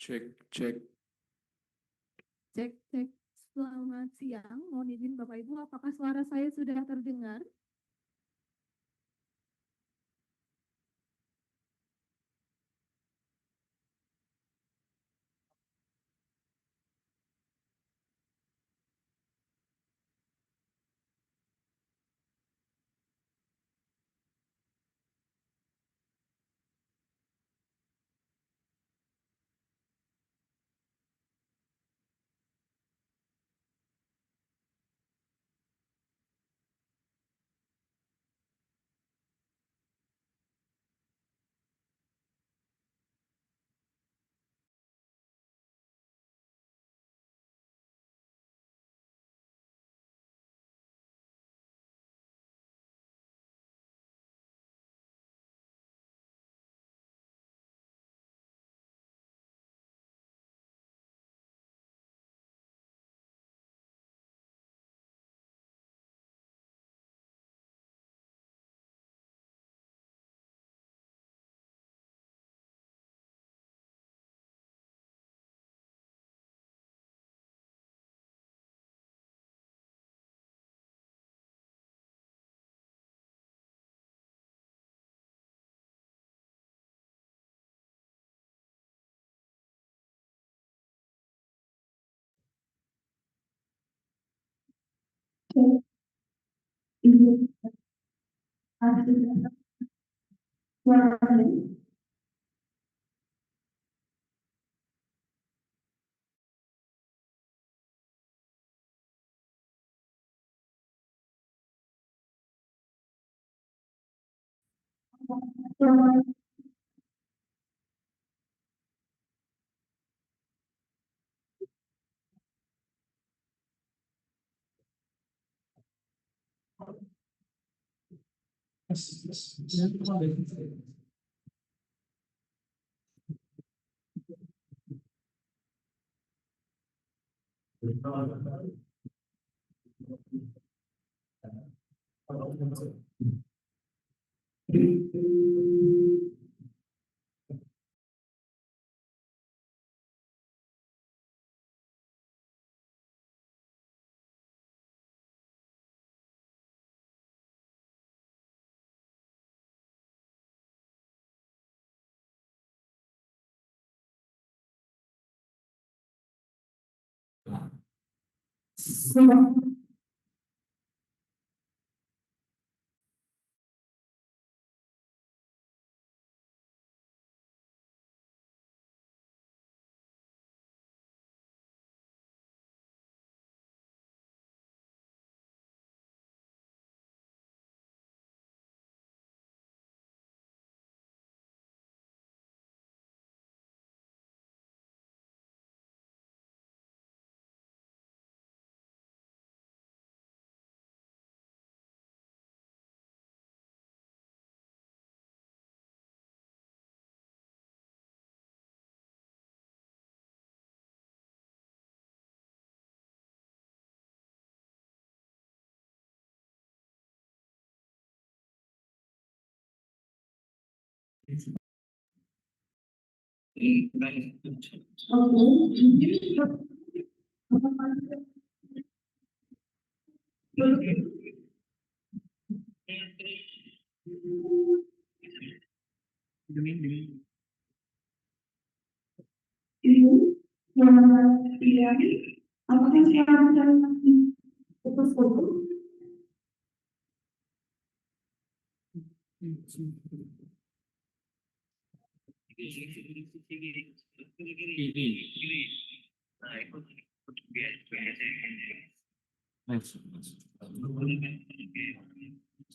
Cek, cek. Cek, cek. Selamat siang. Mohon izin Bapak Ibu, apakah suara saya sudah terdengar?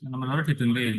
Nomor ditungguin.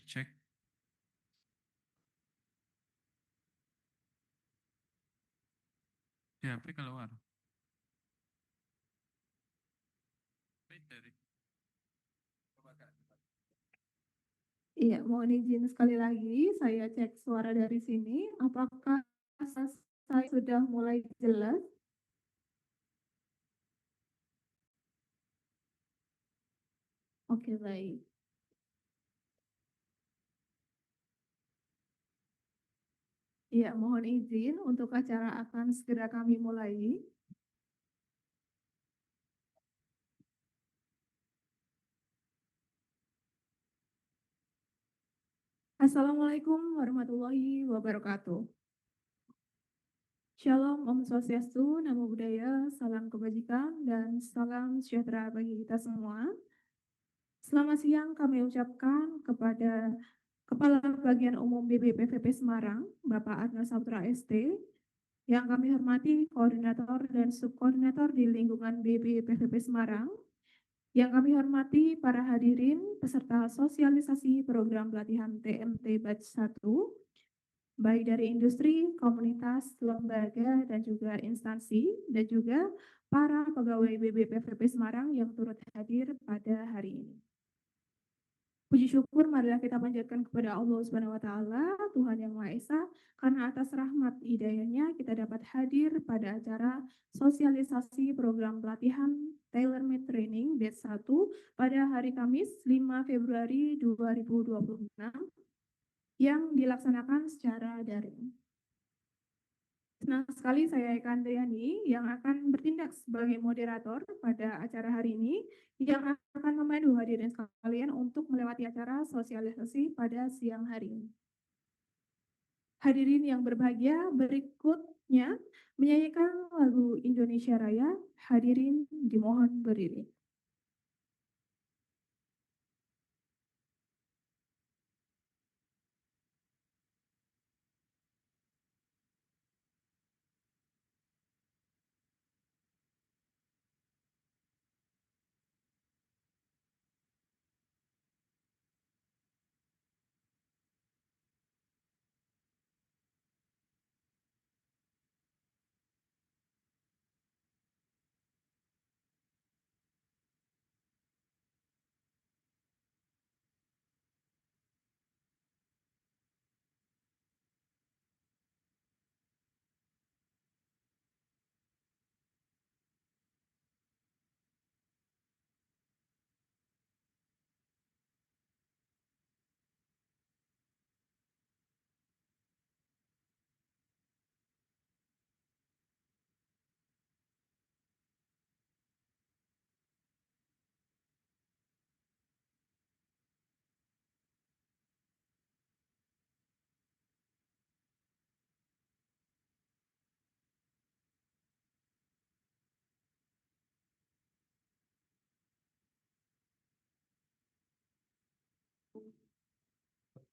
Cek. HP keluar. Iya, mohon izin sekali lagi, saya cek suara dari sini. Apakah saya sudah mulai jelas? Oke, baik. Iya, mohon izin untuk acara akan segera kami mulai. Assalamualaikum warahmatullahi wabarakatuh. Shalom, Om Swastiastu, Namo Buddhaya, salam kebajikan, dan salam sejahtera bagi kita semua. Selamat siang kami ucapkan kepada Kepala Bagian Umum BBPVP Semarang, Bapak Adna Saputra ST, yang kami hormati koordinator dan subkoordinator di lingkungan BBPVP Semarang, yang kami hormati para hadirin peserta sosialisasi program pelatihan TMT Batch 1, baik dari industri, komunitas, lembaga, dan juga instansi, dan juga para pegawai BBPVP Semarang yang turut hadir pada hari ini. Puji syukur marilah kita panjatkan kepada Allah Subhanahu wa taala, Tuhan yang Maha Esa, karena atas rahmat hidayahnya kita dapat hadir pada acara sosialisasi program pelatihan Tailor-Made Training Batch 1 pada hari Kamis 5 Februari 2026 yang dilaksanakan secara daring. Senang sekali saya Eka Andriani yang akan bertindak sebagai moderator pada acara hari ini yang akan memandu hadirin sekalian untuk melewati acara sosialisasi pada siang hari ini. Hadirin yang berbahagia, berikutnya menyanyikan lagu Indonesia Raya. Hadirin dimohon berdiri.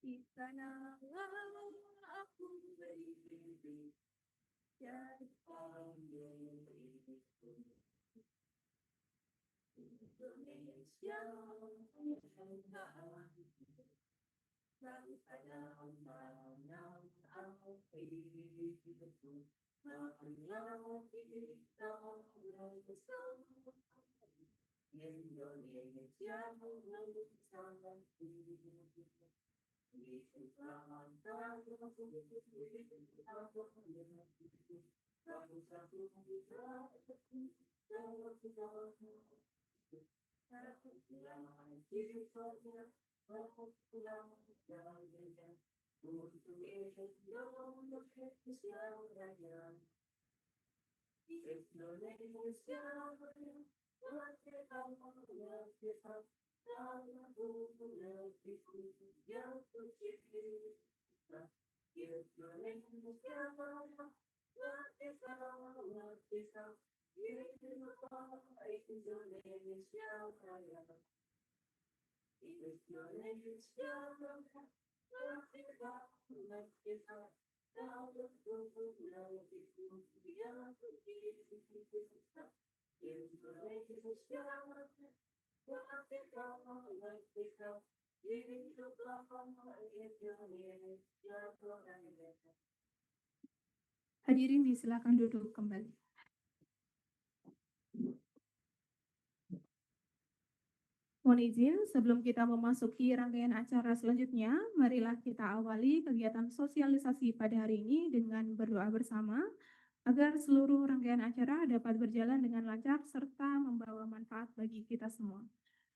Di sana aku berdiri, jadi Indonesia daripada mana aku marilah kita bersama Indonesia bersama Hadirin disilakan duduk kembali. Mohon izin, sebelum kita memasuki rangkaian acara selanjutnya, marilah kita awali kegiatan sosialisasi pada hari ini dengan berdoa bersama agar seluruh rangkaian acara dapat berjalan dengan lancar serta membawa manfaat bagi kita semua.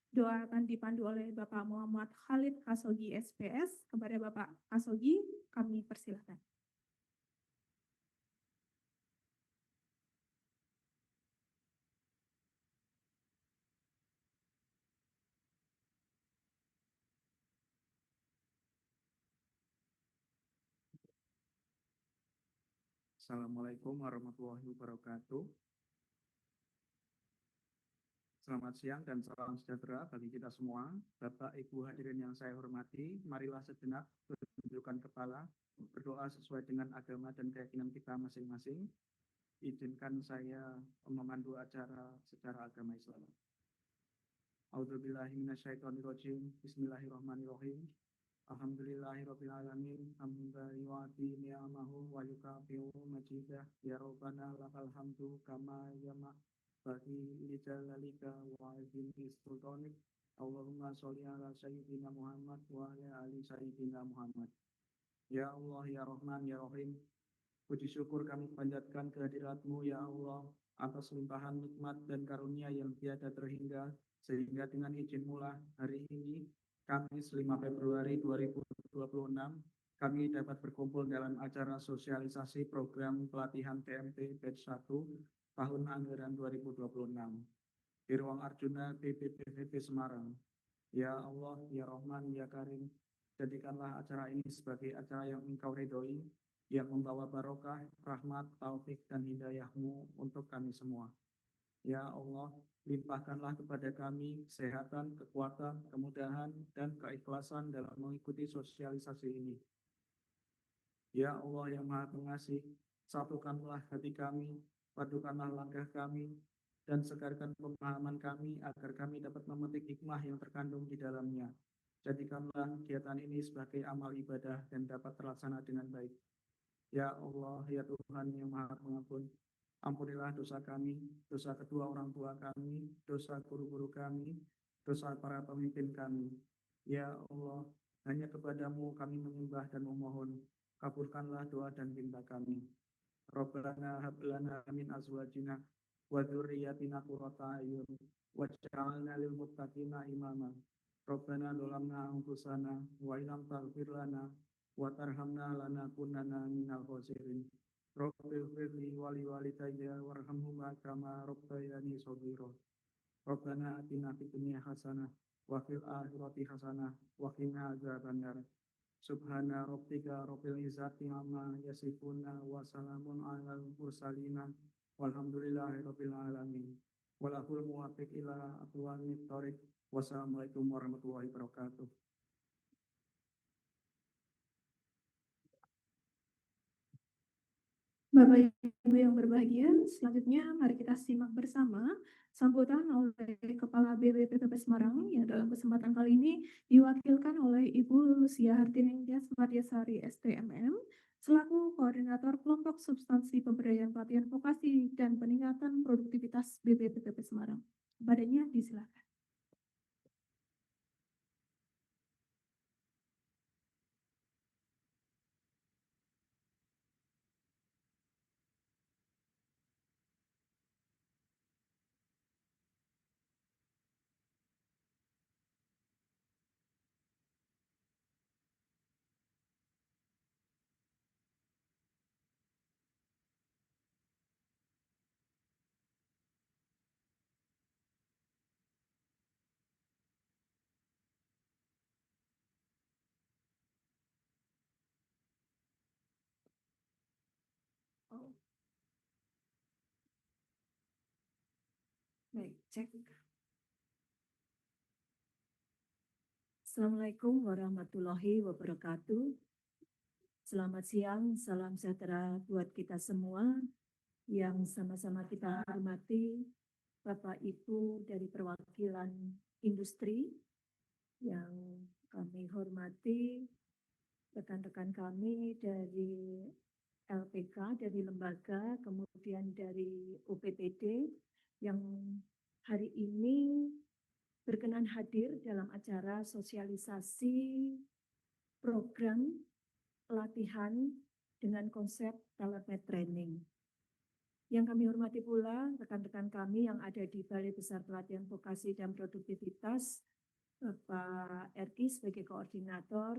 Doa akan dipandu oleh Bapak Muhammad Khalid Kasogi SPS. Kepada Bapak Kasogi, kami persilakan. Assalamualaikum warahmatullahi wabarakatuh. Selamat siang dan salam sejahtera bagi kita semua. Bapak, Ibu hadirin yang saya hormati, marilah sejenak tundukkan kepala, berdoa sesuai dengan agama dan keyakinan kita masing-masing. Izinkan saya memandu acara secara agama Islam. A'udzubillahi minasyaitonirrajim. Bismillahirrahmanirrahim. Alhamdulillahirabbil alamin, hamdan yu'ati ni'amahu wa yukafi'u majidah, ya Rabbana lakal hamdu kama yama bagi lijalalika wa azimi sultanik. Allahumma sholli ala sayyidina Muhammad wa ala ali sayyidina Muhammad. Ya Allah, ya Rahman, ya Rahim, puji syukur kami panjatkan kehadirat-Mu ya Allah atas limpahan nikmat dan karunia yang tiada terhingga, sehingga dengan izin-Mu lah hari ini Kamis 5 Februari 2026 kami dapat berkumpul dalam acara sosialisasi program pelatihan TMT Batch 1 tahun anggaran 2026 di Ruang Arjuna PPPVP Semarang. Ya Allah, ya Rahman, ya Karim, jadikanlah acara ini sebagai acara yang Engkau ridhoi, yang membawa barokah, rahmat, taufik, dan hidayah-Mu untuk kami semua. Ya Allah, limpahkanlah kepada kami kesehatan, kekuatan, kemudahan, dan keikhlasan dalam mengikuti sosialisasi ini. Ya Allah yang Maha Pengasih, satukanlah hati kami, padukanlah langkah kami, dan segarkan pemahaman kami agar kami dapat memetik hikmah yang terkandung di dalamnya. Jadikanlah kegiatan ini sebagai amal ibadah dan dapat terlaksana dengan baik. Ya Allah, ya Tuhan yang Maha Pengampun, ampunilah dosa kami, dosa kedua orang tua kami, dosa guru-guru kami, dosa para pemimpin kami. Ya Allah, hanya kepadamu kami menyembah dan memohon, kabulkanlah doa dan minta kami. Rabbana hab lana min azwajina wa dzurriyyatina qurrata a'yun waj'alna lil muttaqina imama. Rabbana dzalamna anfusana wa illam taghfir lana wa tarhamna lanakunanna minal khasirin. Rabbil firli wali walidayya warhamhuma kama rabbayani shaghira. Rabbana atina fid dunya hasanah wa fil akhirati hasanah wa qina adzabannar. Subhana rabbika rabbil izzati amma yasifuna wa salamun alal mursalin walhamdulillahi rabbil alamin. Walahul muwaffiq ila aqwamit thoriq. Wassalamualaikum warahmatullahi wabarakatuh. Bapak Ibu yang berbahagia, selanjutnya mari kita simak bersama sambutan oleh Kepala BPPP Semarang yang dalam kesempatan kali ini diwakilkan oleh Ibu Lucia Hartiningtyas Maryasari STMM selaku Koordinator Kelompok Substansi Pemberdayaan Pelatihan Vokasi dan Peningkatan Produktivitas BPPP Semarang. Kepadanya disilakan. Cek. Assalamualaikum warahmatullahi wabarakatuh. Selamat siang, salam sejahtera buat kita semua yang sama-sama kita hormati Bapak Ibu dari perwakilan industri, yang kami hormati rekan-rekan kami dari LPK, dari lembaga, kemudian dari UPPD yang hari ini berkenan hadir dalam acara sosialisasi program pelatihan dengan konsep tailor-made training. Yang kami hormati pula rekan-rekan kami yang ada di Balai Besar Pelatihan Vokasi dan Produktivitas, Bapak Erki sebagai koordinator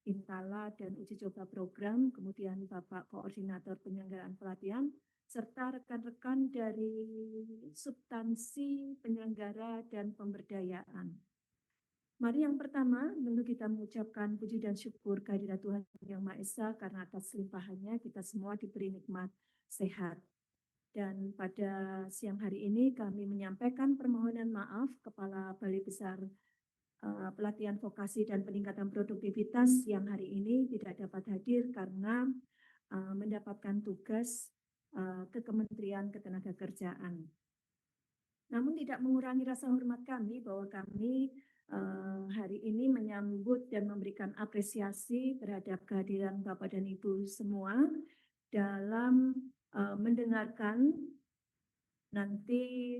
Intala dan uji coba program, kemudian Bapak Koordinator Penyelenggaraan Pelatihan, serta rekan-rekan dari substansi penyelenggara dan pemberdayaan. Mari yang pertama, tentu kita mengucapkan puji dan syukur kehadirat Tuhan Yang Maha Esa karena atas limpahannya kita semua diberi nikmat sehat. Dan pada siang hari ini kami menyampaikan permohonan maaf Kepala Balai Besar Pelatihan Vokasi dan Peningkatan Produktivitas yang hari ini tidak dapat hadir karena mendapatkan tugas ke Kementerian Ketenagakerjaan. Namun tidak mengurangi rasa hormat kami bahwa kami hari ini menyambut dan memberikan apresiasi terhadap kehadiran Bapak dan Ibu semua dalam mendengarkan nanti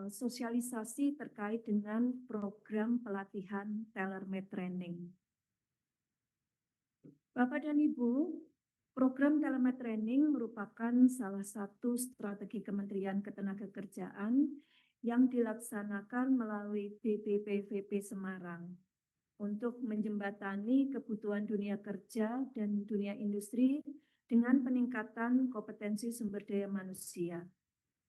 sosialisasi terkait dengan program pelatihan tailor-made training. Bapak dan Ibu, program tailor-made training merupakan salah satu strategi Kementerian Ketenagakerjaan yang dilaksanakan melalui BPPVP Semarang untuk menjembatani kebutuhan dunia kerja dan dunia industri dengan peningkatan kompetensi sumber daya manusia.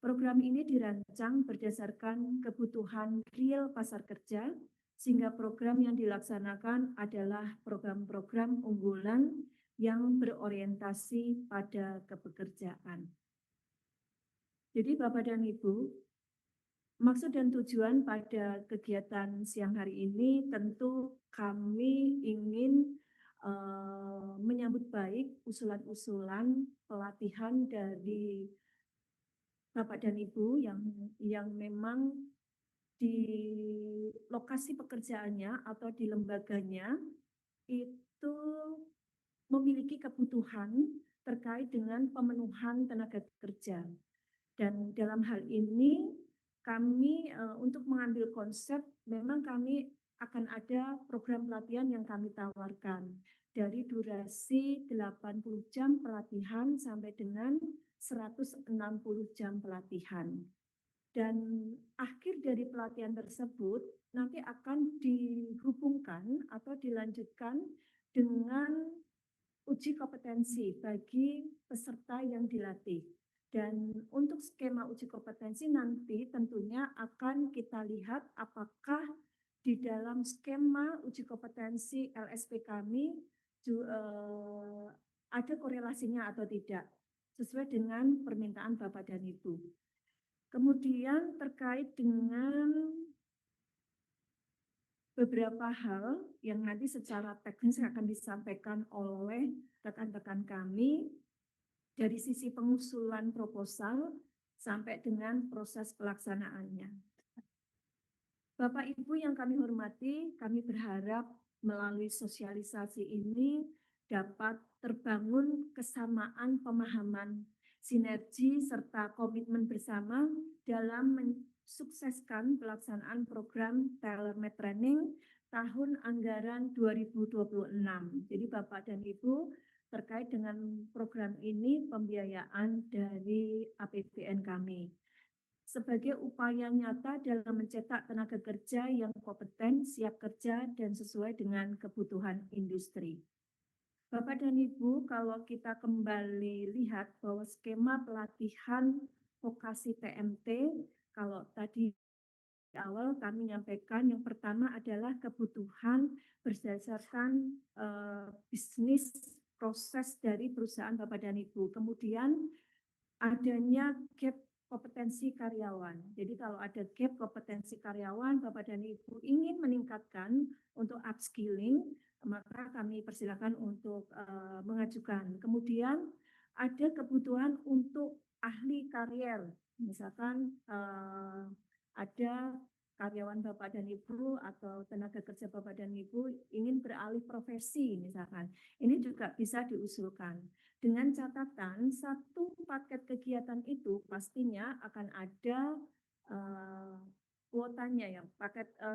Program ini dirancang berdasarkan kebutuhan real pasar kerja, sehingga program yang dilaksanakan adalah program-program unggulan yang berorientasi pada kepekerjaan. Jadi Bapak dan Ibu, maksud dan tujuan pada kegiatan siang hari ini tentu kami ingin menyambut baik usulan-usulan pelatihan dari Bapak dan Ibu yang memang di lokasi pekerjaannya atau di lembaganya itu memiliki kebutuhan terkait dengan pemenuhan tenaga kerja. Dan dalam hal ini kami untuk mengambil konsep memang kami akan ada program pelatihan yang kami tawarkan dari durasi 80 jam pelatihan sampai dengan 160 jam pelatihan. Dan akhir dari pelatihan tersebut nanti akan dihubungkan atau dilanjutkan dengan uji kompetensi bagi peserta yang dilatih. Dan untuk skema uji kompetensi nanti tentunya akan kita lihat apakah di dalam skema uji kompetensi LSP kami ada korelasinya atau tidak, sesuai dengan permintaan Bapak dan Ibu. Kemudian terkait dengan beberapa hal yang nanti secara teknis akan disampaikan oleh rekan-rekan kami dari sisi pengusulan proposal sampai dengan proses pelaksanaannya. Bapak Ibu yang kami hormati, kami berharap melalui sosialisasi ini dapat terbangun kesamaan pemahaman, sinergi, serta komitmen bersama dalam mensukseskan pelaksanaan program tailor-made training tahun anggaran 2026. Jadi Bapak dan Ibu, terkait dengan program ini pembiayaan dari APBN kami sebagai upaya nyata dalam mencetak tenaga kerja yang kompeten, siap kerja, dan sesuai dengan kebutuhan industri. Bapak dan Ibu, kalau kita kembali lihat bahwa skema pelatihan vokasi TMT, kalau tadi di awal kami menyampaikan yang pertama adalah kebutuhan berdasarkan bisnis proses dari perusahaan Bapak dan Ibu. Kemudian adanya gap kompetensi karyawan. Jadi kalau ada gap kompetensi karyawan, Bapak dan Ibu ingin meningkatkan untuk upskilling, maka kami persilakan untuk mengajukan. Kemudian ada kebutuhan untuk ahli karier, misalkan ada karyawan Bapak dan Ibu atau tenaga kerja Bapak dan Ibu ingin beralih profesi misalkan. Ini juga bisa diusulkan. Dengan catatan satu paket kegiatan itu pastinya akan ada kuotanya ya.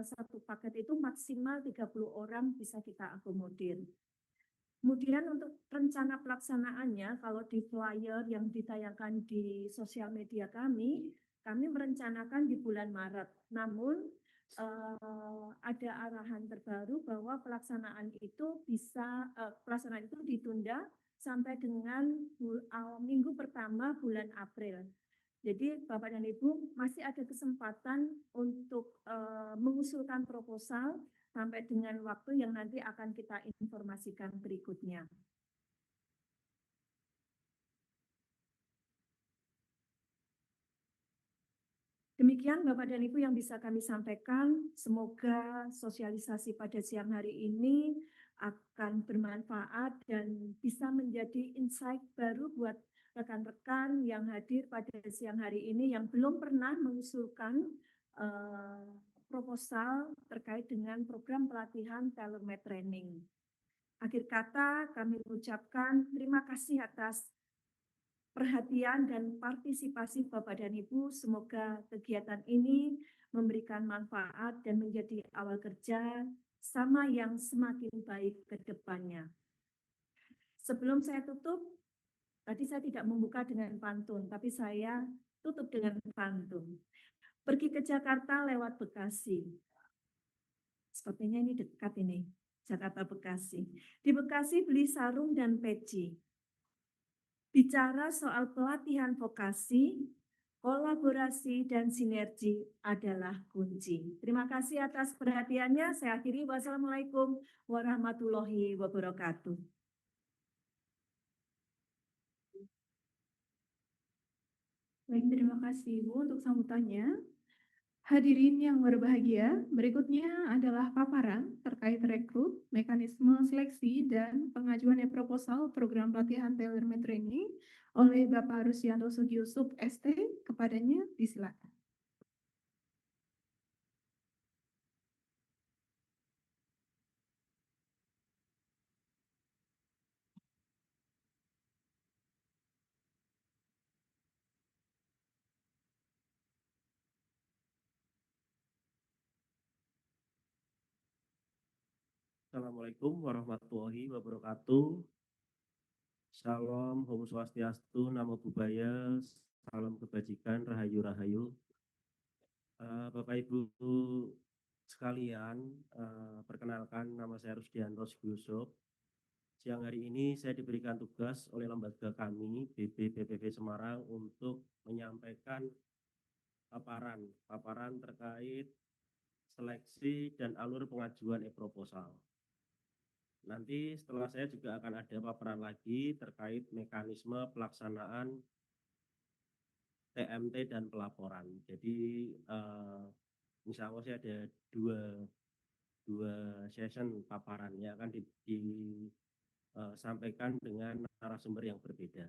Satu paket itu maksimal 30 orang bisa kita akomodir. Kemudian untuk rencana pelaksanaannya, kalau di flyer yang ditayangkan di sosial media kami merencanakan di bulan Maret. Namun ada arahan terbaru bahwa pelaksanaan itu ditunda sampai dengan minggu pertama bulan April. Jadi Bapak dan Ibu masih ada kesempatan untuk mengusulkan proposal sampai dengan waktu yang nanti akan kita informasikan berikutnya. Demikian Bapak dan Ibu yang bisa kami sampaikan. Semoga sosialisasi pada siang hari ini akan bermanfaat dan bisa menjadi insight baru buat rekan-rekan yang hadir pada siang hari ini yang belum pernah mengusulkan proposal terkait dengan program pelatihan tailor-made training. Akhir kata kami ucapkan terima kasih atas perhatian dan partisipasi Bapak dan Ibu. Semoga kegiatan ini memberikan manfaat dan menjadi awal kerja sama yang semakin baik ke depannya. Sebelum saya tutup, tadi saya tidak membuka dengan pantun, tapi saya tutup dengan pantun. Pergi ke Jakarta lewat Bekasi. Sepertinya ini dekat ini, Jakarta Bekasi. Di Bekasi beli sarung dan peci. Bicara soal pelatihan vokasi, kolaborasi dan sinergi adalah kunci. Terima kasih atas perhatiannya. Saya akhiri. Wassalamualaikum warahmatullahi wabarakatuh. Baik, terima kasih Ibu untuk sambutannya. Hadirin yang berbahagia, berikutnya adalah paparan terkait rekrut, mekanisme seleksi, dan pengajuan proposal program pelatihan tailor-made training oleh Bapak Rusyanto Sugiyusuf ST. Kepadanya disilakan. Assalamualaikum warahmatullahi wabarakatuh. Salam, Om Swastiastu, Namo Buddhaya, salam kebajikan, rahayu rahayu. Bapak Ibu sekalian, perkenalkan nama saya Rusdianto Sugiyusuf. Siang hari ini saya diberikan tugas oleh lembaga kami, BPPPV Semarang, untuk menyampaikan paparan terkait seleksi dan alur pengajuan e-proposal. Nanti setelah saya juga akan ada paparan lagi terkait mekanisme pelaksanaan TMT dan pelaporan. Jadi insya Allah saya ada dua session paparan yang akan disampaikan dengan narasumber yang berbeda.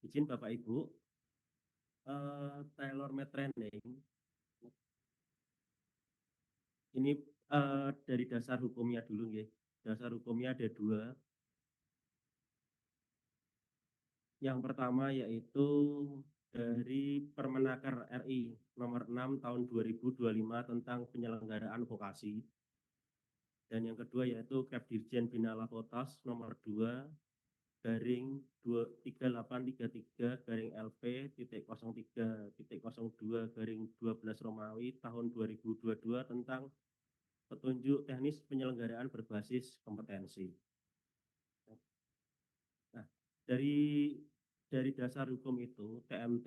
Izin Bapak Ibu, tailor-made training ini dari dasar hukumnya dulu ya. Dasar hukumnya ada dua. Yang pertama yaitu dari Permenaker RI nomor 6 tahun 2025 tentang penyelenggaraan vokasi. Dan yang kedua yaitu Kepdirjen Bina Lakotas nomor 2 garing 3833 garing LP titik 03.02 garing 12 Romawi tahun 2022 tentang petunjuk teknis penyelenggaraan berbasis kompetensi. Nah, dari dasar hukum itu, TMT,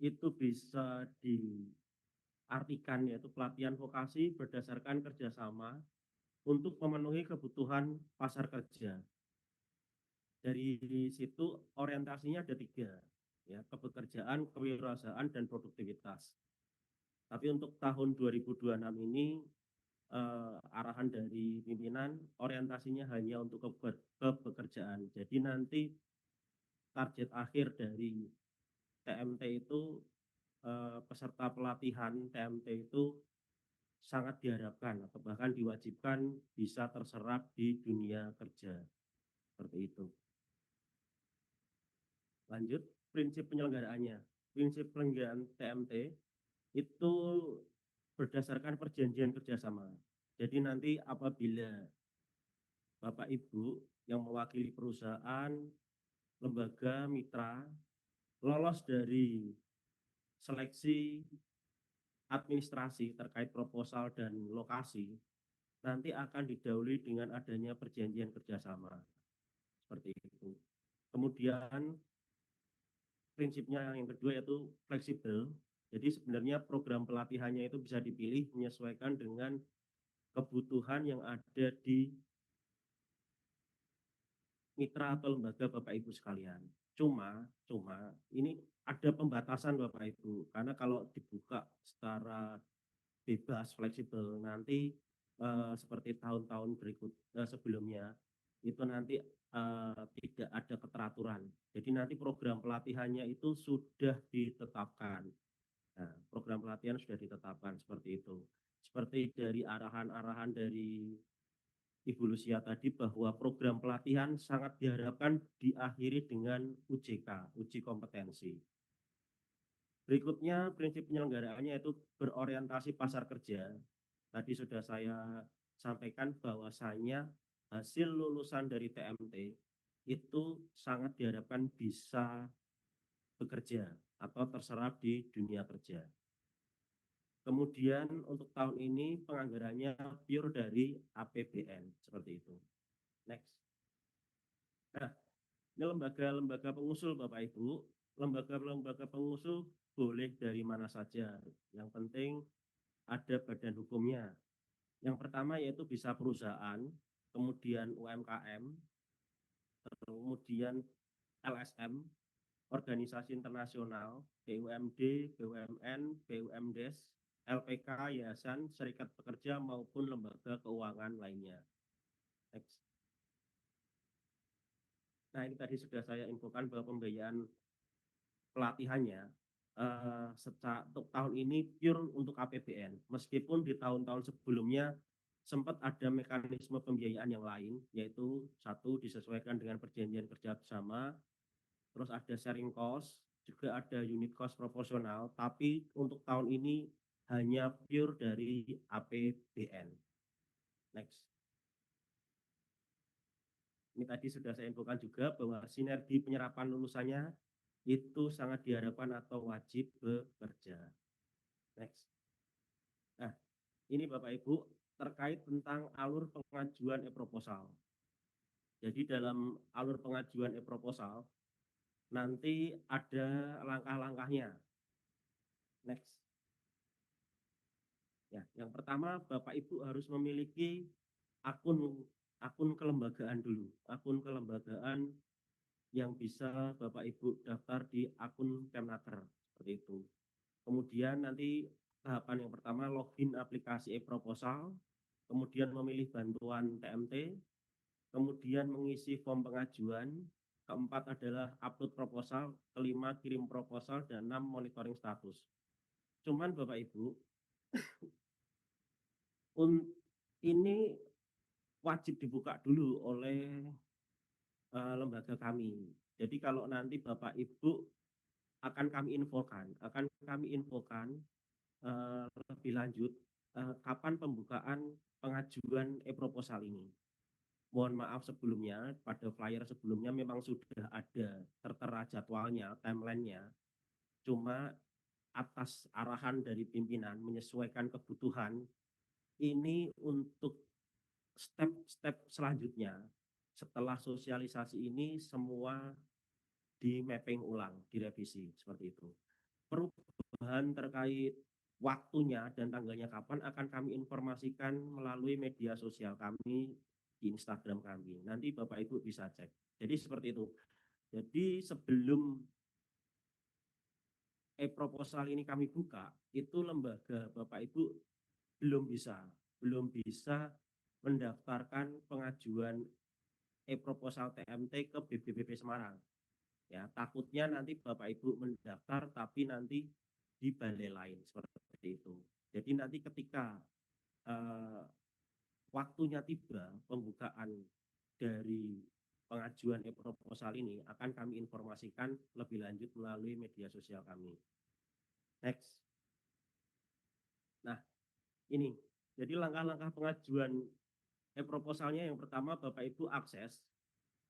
itu bisa diartikan yaitu pelatihan vokasi berdasarkan kerjasama untuk memenuhi kebutuhan pasar kerja. Dari situ orientasinya ada 3, ya, kepekerjaan, kewirausahaan, dan produktivitas. Tapi untuk tahun 2026 ini arahan dari pimpinan orientasinya hanya untuk kepekerjaan. Jadi nanti target akhir dari TMT itu peserta pelatihan TMT itu sangat diharapkan atau bahkan diwajibkan bisa terserap di dunia kerja. Seperti itu. Lanjut, prinsip penyelenggaraannya. Prinsip penyelenggaraan TMT itu berdasarkan perjanjian kerjasama. Jadi nanti apabila Bapak Ibu yang mewakili perusahaan, lembaga, mitra, lolos dari seleksi administrasi terkait proposal dan lokasi, nanti akan didahului dengan adanya perjanjian kerjasama. Seperti itu. Kemudian prinsipnya yang kedua yaitu fleksibel. Jadi sebenarnya program pelatihannya itu bisa dipilih menyesuaikan dengan kebutuhan yang ada di mitra atau lembaga Bapak Ibu sekalian. Cuma ini ada pembatasan Bapak Ibu, karena kalau dibuka secara bebas fleksibel nanti seperti tahun-tahun sebelumnya itu nanti tidak ada keteraturan. Jadi nanti program pelatihannya itu sudah ditetapkan. Nah, program pelatihan sudah ditetapkan seperti itu. Seperti dari arahan-arahan dari Ibu Lucia tadi bahwa program pelatihan sangat diharapkan diakhiri dengan UJK, uji kompetensi. Berikutnya prinsip penyelenggaraannya itu berorientasi pasar kerja. Tadi sudah saya sampaikan bahwasanya hasil lulusan dari TMT itu sangat diharapkan bisa bekerja atau terserap di dunia kerja. Kemudian untuk tahun ini penganggarannya pure dari APBN, seperti itu. Next. Nah, ini lembaga-lembaga pengusul Bapak Ibu. Lembaga-lembaga pengusul boleh dari mana saja. Yang penting ada badan hukumnya. Yang pertama yaitu bisa perusahaan, kemudian UMKM, kemudian LSM, organisasi internasional, BUMD, BUMN, BUMDes, LPK, yayasan, serikat pekerja maupun lembaga keuangan lainnya. Next. Nah, ini tadi sudah saya infokan bahwa pembiayaan pelatihannya untuk tahun ini pure untuk APBN. Meskipun di tahun-tahun sebelumnya sempat ada mekanisme pembiayaan yang lain, yaitu satu disesuaikan dengan perjanjian kerja bersama, terus ada sharing cost, juga ada unit cost proporsional, tapi untuk tahun ini hanya pure dari APBN. Next. Ini tadi sudah saya infokan juga bahwa sinergi penyerapan lulusannya itu sangat diharapkan atau wajib bekerja. Next. Nah, ini Bapak Ibu terkait tentang alur pengajuan e-proposal. Jadi dalam alur pengajuan e-proposal nanti ada langkah-langkahnya. Next. Ya, yang pertama Bapak Ibu harus memiliki akun kelembagaan dulu, akun kelembagaan yang bisa Bapak Ibu daftar di akun Kemnaker, seperti itu. Kemudian nanti tahapan yang pertama login aplikasi e-proposal, kemudian memilih bantuan TMT, kemudian mengisi form pengajuan, keempat adalah upload proposal, kelima kirim proposal, dan 6 monitoring status. Cuman Bapak Ibu, ini wajib dibuka dulu oleh lembaga kami. Jadi kalau nanti Bapak Ibu akan kami infokan lebih lanjut kapan pembukaan pengajuan e-proposal ini. Mohon maaf sebelumnya, pada flyer sebelumnya memang sudah ada tertera jadwalnya, timelinenya. Cuma atas arahan dari pimpinan menyesuaikan kebutuhan, ini untuk step-step selanjutnya setelah sosialisasi ini semua di mapping ulang, direvisi seperti itu. Perubahan terkait waktunya dan tanggalnya kapan akan kami informasikan melalui media sosial kami di Instagram kami. Nanti Bapak Ibu bisa cek. Jadi seperti itu. Jadi sebelum proposal ini kami buka, itu lembaga Bapak Ibu belum bisa mendaftarkan pengajuan proposal TMT ke BPBP Semarang. Ya, takutnya nanti Bapak Ibu mendaftar tapi nanti di balai lain seperti itu. Jadi nanti ketika waktunya tiba pembukaan dari pengajuan proposal ini akan kami informasikan lebih lanjut melalui media sosial kami. Next. Nah, ini. Jadi langkah-langkah pengajuan proposalnya yang pertama Bapak Ibu akses.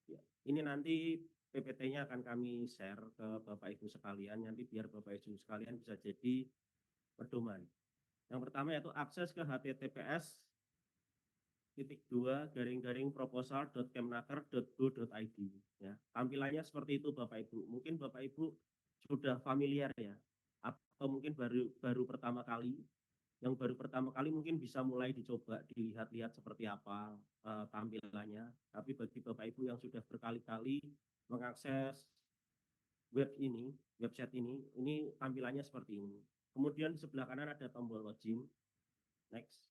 Ya, ini nanti PPT-nya akan kami share ke Bapak Ibu sekalian, nanti biar Bapak Ibu sekalian bisa jadi pedoman. Yang pertama yaitu akses ke https://proposal.kemnaker.go.id. Ya, tampilannya seperti itu Bapak Ibu. Mungkin Bapak Ibu sudah familiar ya, atau mungkin baru pertama kali. Yang baru pertama kali mungkin bisa mulai dicoba dilihat-lihat seperti apa tampilannya. Tapi bagi Bapak Ibu yang sudah berkali-kali mengakses website ini tampilannya seperti ini. Kemudian di sebelah kanan ada tombol login. Next.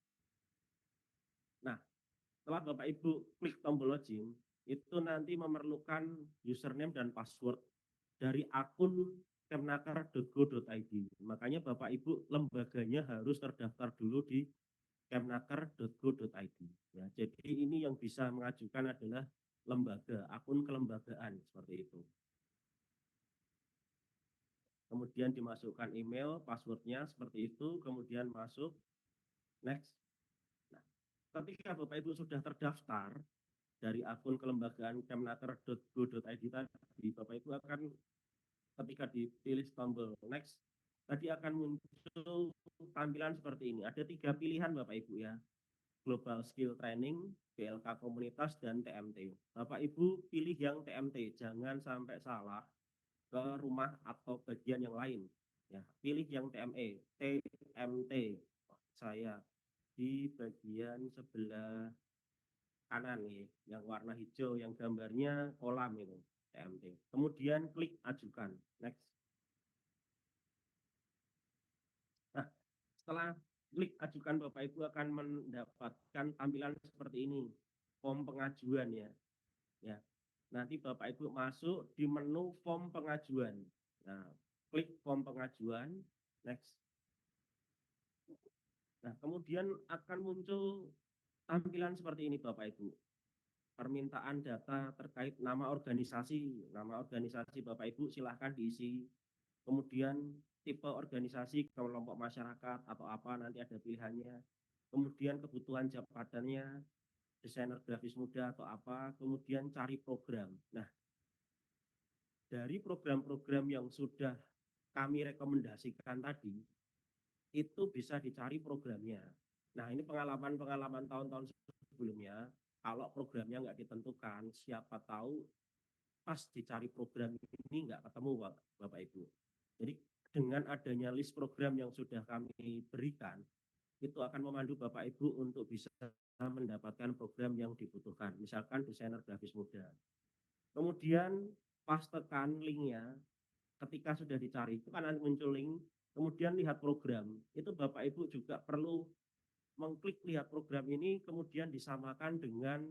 Nah, setelah Bapak Ibu klik tombol login, itu nanti memerlukan username dan password dari akun kemnaker.go.id. Makanya Bapak Ibu lembaganya harus terdaftar dulu di kemnaker.go.id. Ya, jadi ini yang bisa mengajukan adalah lembaga, akun kelembagaan seperti itu. Kemudian dimasukkan email, passwordnya seperti itu, kemudian masuk. Next. Nah, ketika Bapak Ibu sudah terdaftar dari akun kelembagaan kemnaker.go.id tadi, Bapak Ibu akan ketika dipilih tombol next, tadi akan muncul tampilan seperti ini. Ada 3 pilihan Bapak Ibu ya. Global Skill Training, BLK Komunitas, dan TMT. Bapak Ibu pilih yang TMT, jangan sampai salah ke rumah atau bagian yang lain. Ya, pilih yang TMT. Saya di bagian sebelah kanan nih, yang warna hijau, yang gambarnya kolam itu, TMT. Kemudian klik ajukan. Next. Nah, setelah klik ajukan, Bapak Ibu akan mendapatkan tampilan seperti ini, form pengajuan ya. Ya, nanti Bapak Ibu masuk di menu form pengajuan. Nah, klik form pengajuan. Next. Nah, kemudian akan muncul tampilan seperti ini Bapak Ibu. Permintaan data terkait nama organisasi. Nama organisasi Bapak Ibu silahkan diisi. Kemudian tipe organisasi, kelompok masyarakat atau apa, nanti ada pilihannya. Kemudian kebutuhan jabatannya, desainer grafis muda atau apa. Kemudian cari program. Nah, dari program-program yang sudah kami rekomendasikan tadi, itu bisa dicari programnya. Nah, ini pengalaman-pengalaman tahun-tahun sebelumnya, kalau programnya nggak ditentukan, siapa tahu pas dicari program ini nggak ketemu Bapak Ibu. Jadi dengan adanya list program yang sudah kami berikan, itu akan memandu Bapak Ibu untuk bisa mendapatkan program yang dibutuhkan. Misalkan desainer grafis muda. Kemudian pas tekan linknya, ketika sudah dicari, itu kan muncul link, kemudian lihat program. Itu Bapak Ibu juga perlu mengklik lihat program ini, kemudian disamakan dengan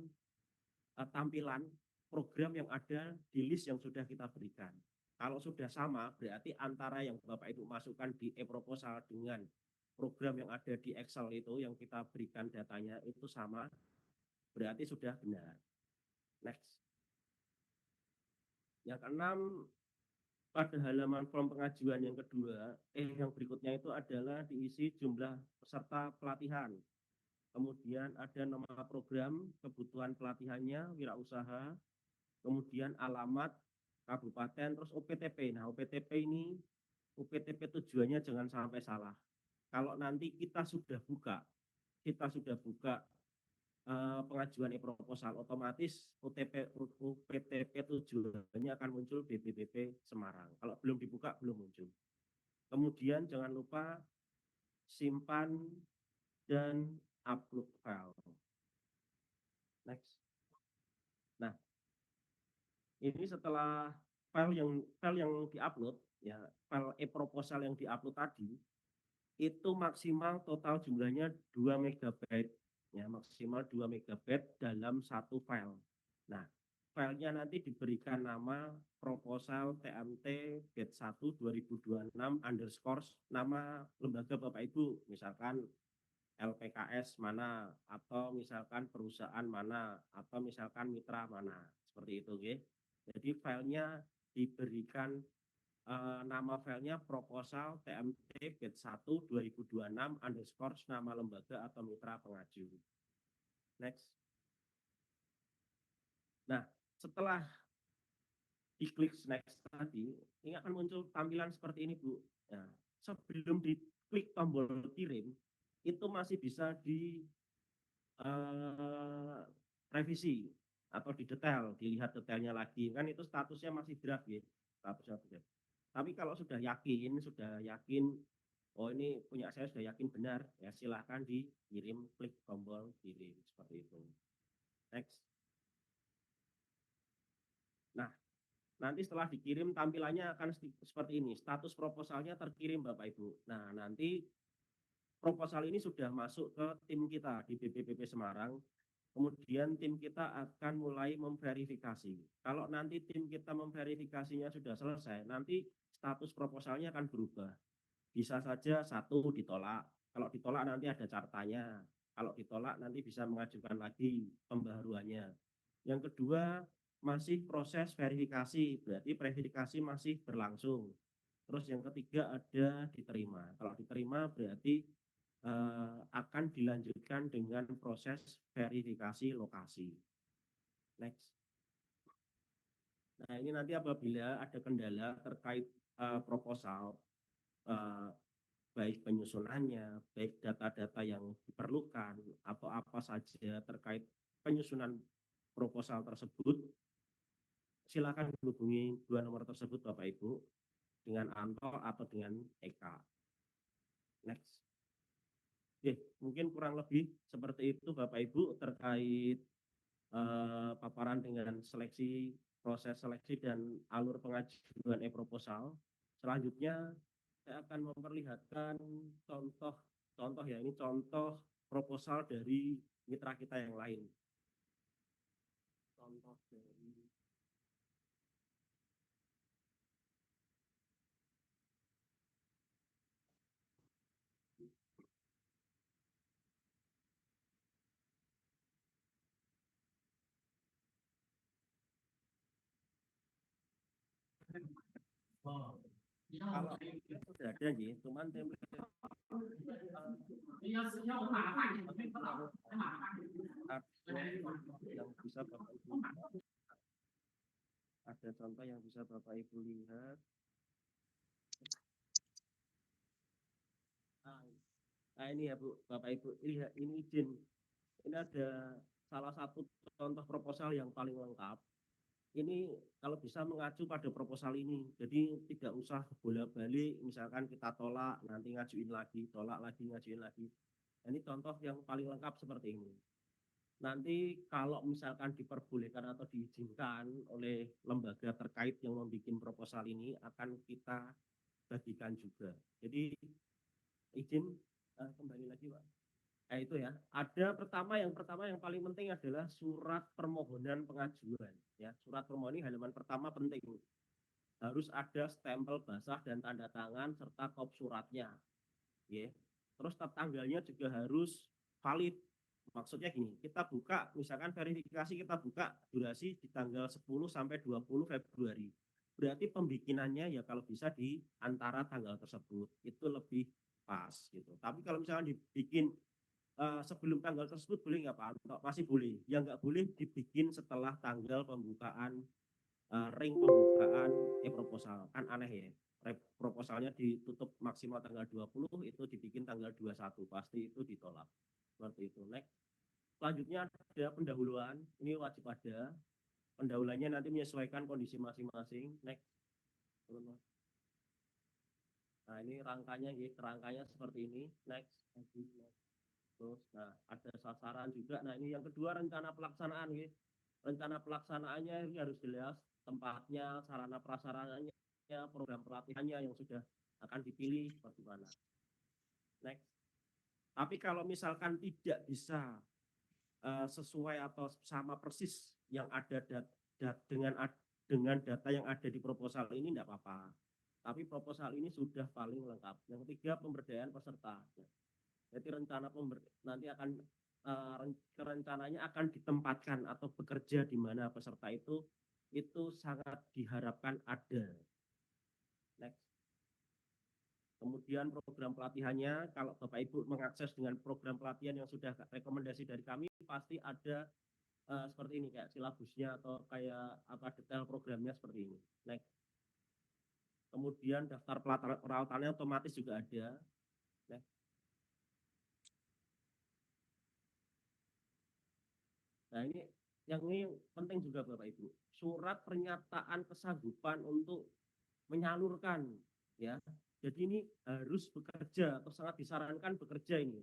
tampilan program yang ada di list yang sudah kita berikan. Kalau sudah sama, berarti antara yang Bapak Ibu masukkan di e-proposal dengan program yang ada di Excel itu, yang kita berikan datanya itu sama, berarti sudah benar. Next. Yang keenam, pada halaman form pengajuan yang kedua, yang berikutnya itu adalah diisi jumlah peserta pelatihan. Kemudian ada nama program, kebutuhan pelatihannya, wirausaha, kemudian alamat, kabupaten, terus OPTP. Nah, OPTP ini, OPTP tujuannya jangan sampai salah. Kalau nanti kita sudah buka pengajuan e-proposal, otomatis OPTP tujuannya akan muncul BPBP Semarang. Kalau belum dibuka, belum muncul. Kemudian jangan lupa simpan dan upload file. Next. Nah, ini setelah file yang diupload, ya file e-proposal yang diupload tadi itu maksimal total jumlahnya 2 megabyte, ya maksimal 2 megabyte dalam satu file. Nah, filenya nanti diberikan nama proposal TMT batch 1 2026 underscore nama lembaga Bapak Ibu, misalkan LPKS mana, atau misalkan perusahaan mana, atau misalkan mitra mana, seperti itu, oke. Jadi filenya diberikan nama filenya proposal TMT batch 1 2026 underscore nama lembaga atau mitra pengaju. Next. Nah, setelah diklik next tadi, ini akan muncul tampilan seperti ini, Bu. Nah, sebelum diklik tombol kirim, itu masih bisa di revisi atau didetail, dilihat detailnya lagi. Kan itu statusnya masih draft ya, statusnya draft. Tapi kalau sudah yakin, oh ini punya saya sudah yakin benar, ya silahkan dikirim, klik tombol kirim seperti itu. Next. Nah, nanti setelah dikirim tampilannya akan seperti ini, status proposalnya terkirim Bapak Ibu. Nah, nanti proposal ini sudah masuk ke tim kita di BPPP Semarang. Kemudian tim kita akan mulai memverifikasi. Kalau nanti tim kita memverifikasinya sudah selesai, nanti status proposalnya akan berubah. Bisa saja 1 ditolak. Kalau ditolak nanti ada catatannya. Kalau ditolak nanti bisa mengajukan lagi pembaharuannya. Yang kedua, masih proses verifikasi, berarti verifikasi masih berlangsung. Terus yang ketiga ada diterima. Kalau diterima berarti akan dilanjutkan dengan proses verifikasi lokasi. Next. Nah, ini nanti apabila ada kendala terkait proposal, baik penyusunannya, baik data-data yang diperlukan, atau apa saja terkait penyusunan proposal tersebut, silakan hubungi 2 nomor tersebut Bapak Ibu, dengan Anto atau dengan Eka. Next. Oke, mungkin kurang lebih seperti itu Bapak Ibu terkait paparan dengan seleksi, proses seleksi dan alur pengajuan e-proposal. Selanjutnya saya akan memperlihatkan contoh ya, ini contoh proposal dari mitra kita yang lain. Contoh dari kalau sudah ada sih, cuman template yang bisa Bapak Ibu lihat. Ada contoh yang bisa Bapak Ibu lihat. Nah ini ya Bu, Bapak Ibu, ini izin. Ini ada salah satu contoh proposal yang paling lengkap. Ini kalau bisa mengacu pada proposal ini, jadi tidak usah bolak-balik, misalkan kita tolak, nanti ngajuin lagi, tolak lagi, ngajuin lagi. Ini contoh yang paling lengkap seperti ini. Nanti kalau misalkan diperbolehkan atau diizinkan oleh lembaga terkait yang membuat proposal ini, akan kita bagikan juga. Jadi izin kembali lagi Pak. Nah itu ya, ada yang pertama yang paling penting adalah surat permohonan pengajuan. Ya, surat permohonan halaman pertama penting. Harus ada stempel basah dan tanda tangan serta kop suratnya. Ya. Terus tanggalnya juga harus valid. Maksudnya gini, kita buka, misalkan verifikasi kita buka durasi di tanggal 10 sampai 20 Februari. Berarti pembikinannya ya kalau bisa di antara tanggal tersebut. Itu lebih pas gitu. Tapi kalau misalkan dibikin sebelum tanggal tersebut boleh nggak Pak? Masih boleh. Yang nggak boleh dibikin setelah tanggal pembukaan ring pembukaan e-proposal. Kan aneh ya. Proposalnya ditutup maksimal tanggal 20, itu dibikin tanggal 21. Pasti itu ditolak. Seperti itu. Next. Selanjutnya ada pendahuluan. Ini wajib ada. Pendahuluannya nanti menyesuaikan kondisi masing-masing. Next. Nah ini rangkanya seperti ini. Next. Terus, nah ada sasaran juga. Nah ini yang kedua rencana pelaksanaan, ya. Rencana pelaksanaannya ini harus jelas. tempatnya, sarana prasarananya, program pelatihannya yang sudah akan dipilih seperti mana. Next. Tapi kalau misalkan tidak bisa sesuai atau sama persis yang ada dengan data yang ada di proposal ini tidak apa-apa. Tapi proposal ini sudah paling lengkap. Yang ketiga, pemberdayaan peserta. Jadi nanti akan rencananya akan ditempatkan atau bekerja di mana peserta itu sangat diharapkan ada. Next. Kemudian program pelatihannya, kalau Bapak Ibu mengakses dengan program pelatihan yang sudah rekomendasi dari kami, pasti ada seperti ini, kayak silabusnya atau kayak apa detail programnya seperti ini. Next. Kemudian daftar perawatannya otomatis juga ada. Next. Nah ini yang penting juga Bapak Ibu, surat pernyataan kesanggupan untuk menyalurkan, ya. Jadi ini harus bekerja atau sangat disarankan bekerja ini,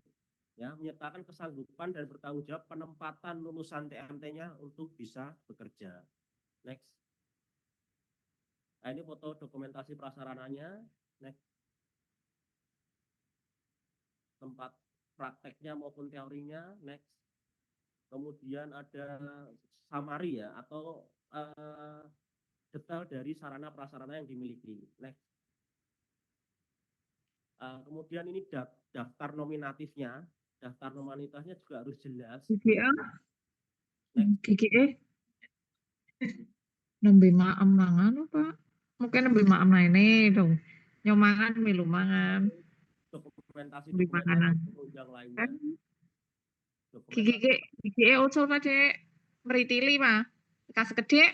ya, menyatakan kesanggupan dan bertanggung jawab penempatan lulusan TMT-nya untuk bisa bekerja. Next. Nah ini foto dokumentasi prasarananya. Next. Tempat prakteknya maupun teorinya. Next. Kemudian ada summary ya atau detail dari sarana prasarana yang dimiliki. Next. Kemudian ini daftar nominatifnya. Daftar nominatifnya juga harus jelas. GGE nembe maem mangan apa? Mungkin nembe maem nah ini dong. Nyomangan milu mangan. Dokumentasi penunjang lainnya. GGE usul Pak Dek. Meritili mah. Kas gede.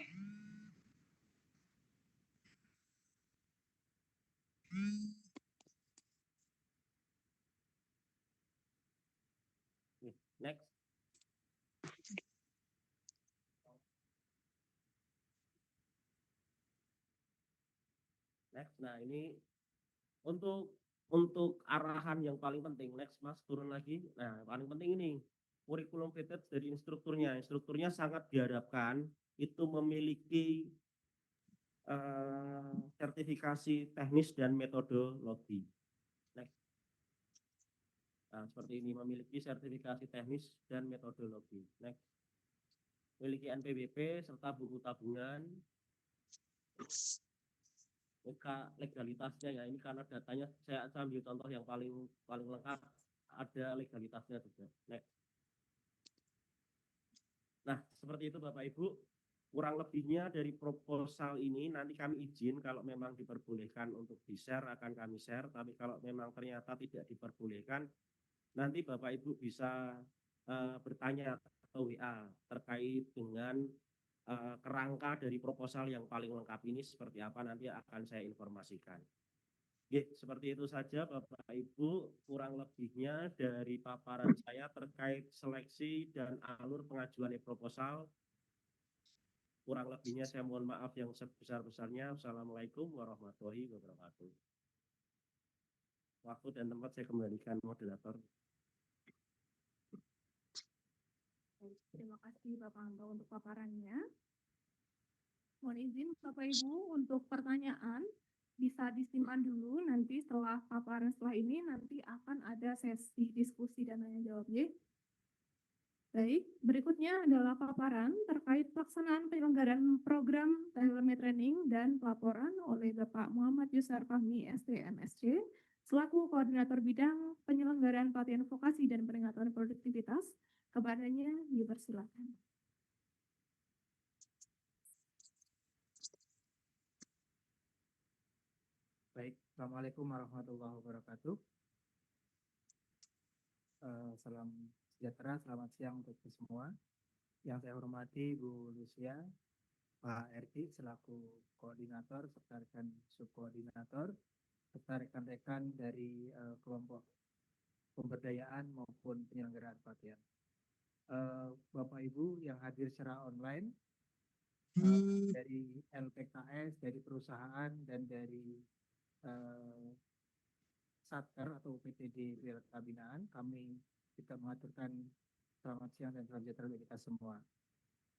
Next. Next. Nah ini untuk arahan yang paling penting. Next Mas, turun lagi. Nah paling penting ini kurikulum fitted dari instrukturnya. Instrukturnya sangat diharapkan itu memiliki sertifikasi teknis dan metodologi. Next. Nah, seperti ini, memiliki sertifikasi teknis dan metodologi. Next. Memiliki NPWP serta buku tabungan. Legalitasnya ya, ini karena datanya saya ambil contoh yang paling lengkap, ada legalitasnya juga. Next. Nah, seperti itu Bapak Ibu. Kurang lebihnya dari proposal ini nanti kami izin kalau memang diperbolehkan untuk di-share akan kami share, tapi kalau memang ternyata tidak diperbolehkan nanti Bapak Ibu bisa bertanya atau WA terkait dengan kerangka dari proposal yang paling lengkap ini seperti apa, nanti akan saya informasikan. Oke, seperti itu saja Bapak Ibu, kurang lebihnya dari paparan saya terkait seleksi dan alur pengajuan proposal. Kurang lebihnya saya mohon maaf yang sebesar-besarnya. Assalamualaikum warahmatullahi wabarakatuh. Waktu dan tempat saya kembalikan moderator. Terima kasih Bapak Anto untuk paparannya. Mohon izin Bapak Ibu untuk pertanyaan bisa disimpan dulu, nanti setelah paparan setelah ini nanti akan ada sesi diskusi dan tanya jawab. Baik, berikutnya adalah paparan terkait pelaksanaan penyelenggaraan program teletraining dan pelaporan oleh Bapak Muhammad Yusar Fahmi STMSC selaku Koordinator Bidang Penyelenggaraan Pelatihan Vokasi dan Peningkatan Produktivitas. Kepadanya dipersilakan. Baik, Assalamualaikum warahmatullahi wabarakatuh. Salam sejahtera, selamat siang untuk semua. Yang saya hormati Bu Lucia, Pak Erki selaku koordinator serta rekan subkoordinator serta rekan-rekan dari kelompok pemberdayaan maupun penyelenggaraan pelatihan. Bapak Ibu yang hadir secara online dari LPKS, dari perusahaan dan dari Satker atau PTD Wirata Binaan, kami kita mengaturkan selamat siang dan salam sejahtera bagi kita semua.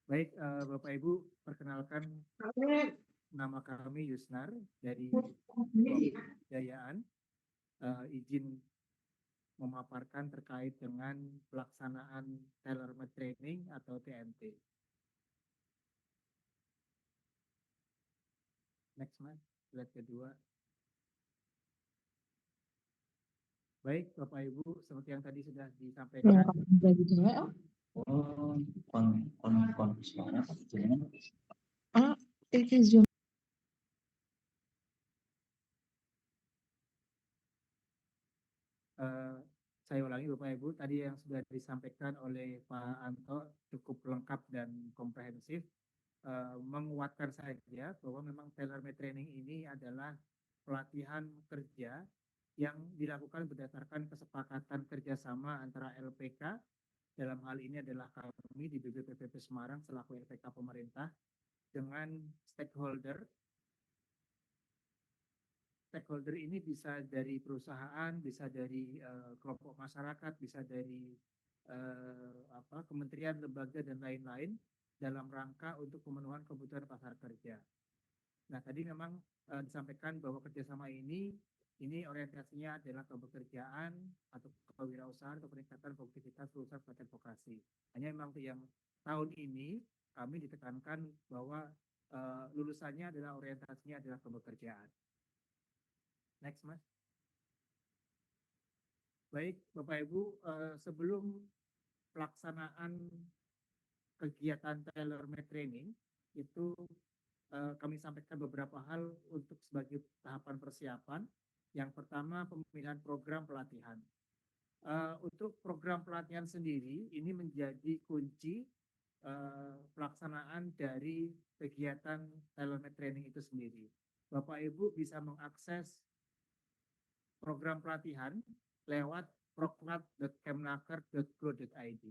Baik, Bapak Ibu, perkenalkan nama kami Yusnar dari Kebudayaan. Izin memaparkan terkait dengan pelaksanaan tailor-made training atau TMT. Next, Mas, slide kedua. Baik, Bapak Ibu, seperti yang tadi sudah disampaikan, saya ulangi Bapak Ibu, tadi yang sudah disampaikan oleh Pak Anto cukup lengkap dan komprehensif. Menguatkan saja bahwa memang tailor-made training ini adalah pelatihan kerja yang dilakukan berdasarkan kesepakatan kerjasama antara LPK, dalam hal ini adalah kami di BPPP Semarang selaku LPK pemerintah, dengan stakeholder. Stakeholder ini bisa dari perusahaan, bisa dari kelompok masyarakat, bisa dari kementerian, lembaga, dan lain-lain dalam rangka untuk pemenuhan kebutuhan pasar kerja. Nah, tadi memang disampaikan bahwa kerjasama ini orientasinya adalah kebekerjaan atau kewirausahaan atau peningkatan produktivitas perusahaan pelatihan vokasi. Hanya memang yang tahun ini kami ditekankan bahwa lulusannya adalah orientasinya adalah kebekerjaan. Next, Mas. Baik, Bapak Ibu, sebelum pelaksanaan kegiatan tailor-made training itu kami sampaikan beberapa hal untuk sebagai tahapan persiapan. Yang pertama, pemilihan program pelatihan. Untuk program pelatihan sendiri ini menjadi kunci pelaksanaan dari kegiatan tailor-made training itu sendiri. Bapak Ibu bisa mengakses program pelatihan lewat proklat.kemnaker.go.id.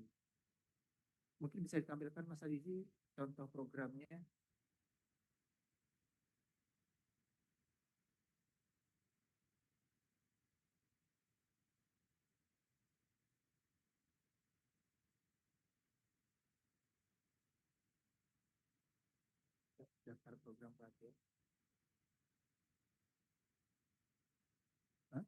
Mungkin bisa ditampilkan Mas Adiji contoh programnya. Daftar program pelatihan. Hah?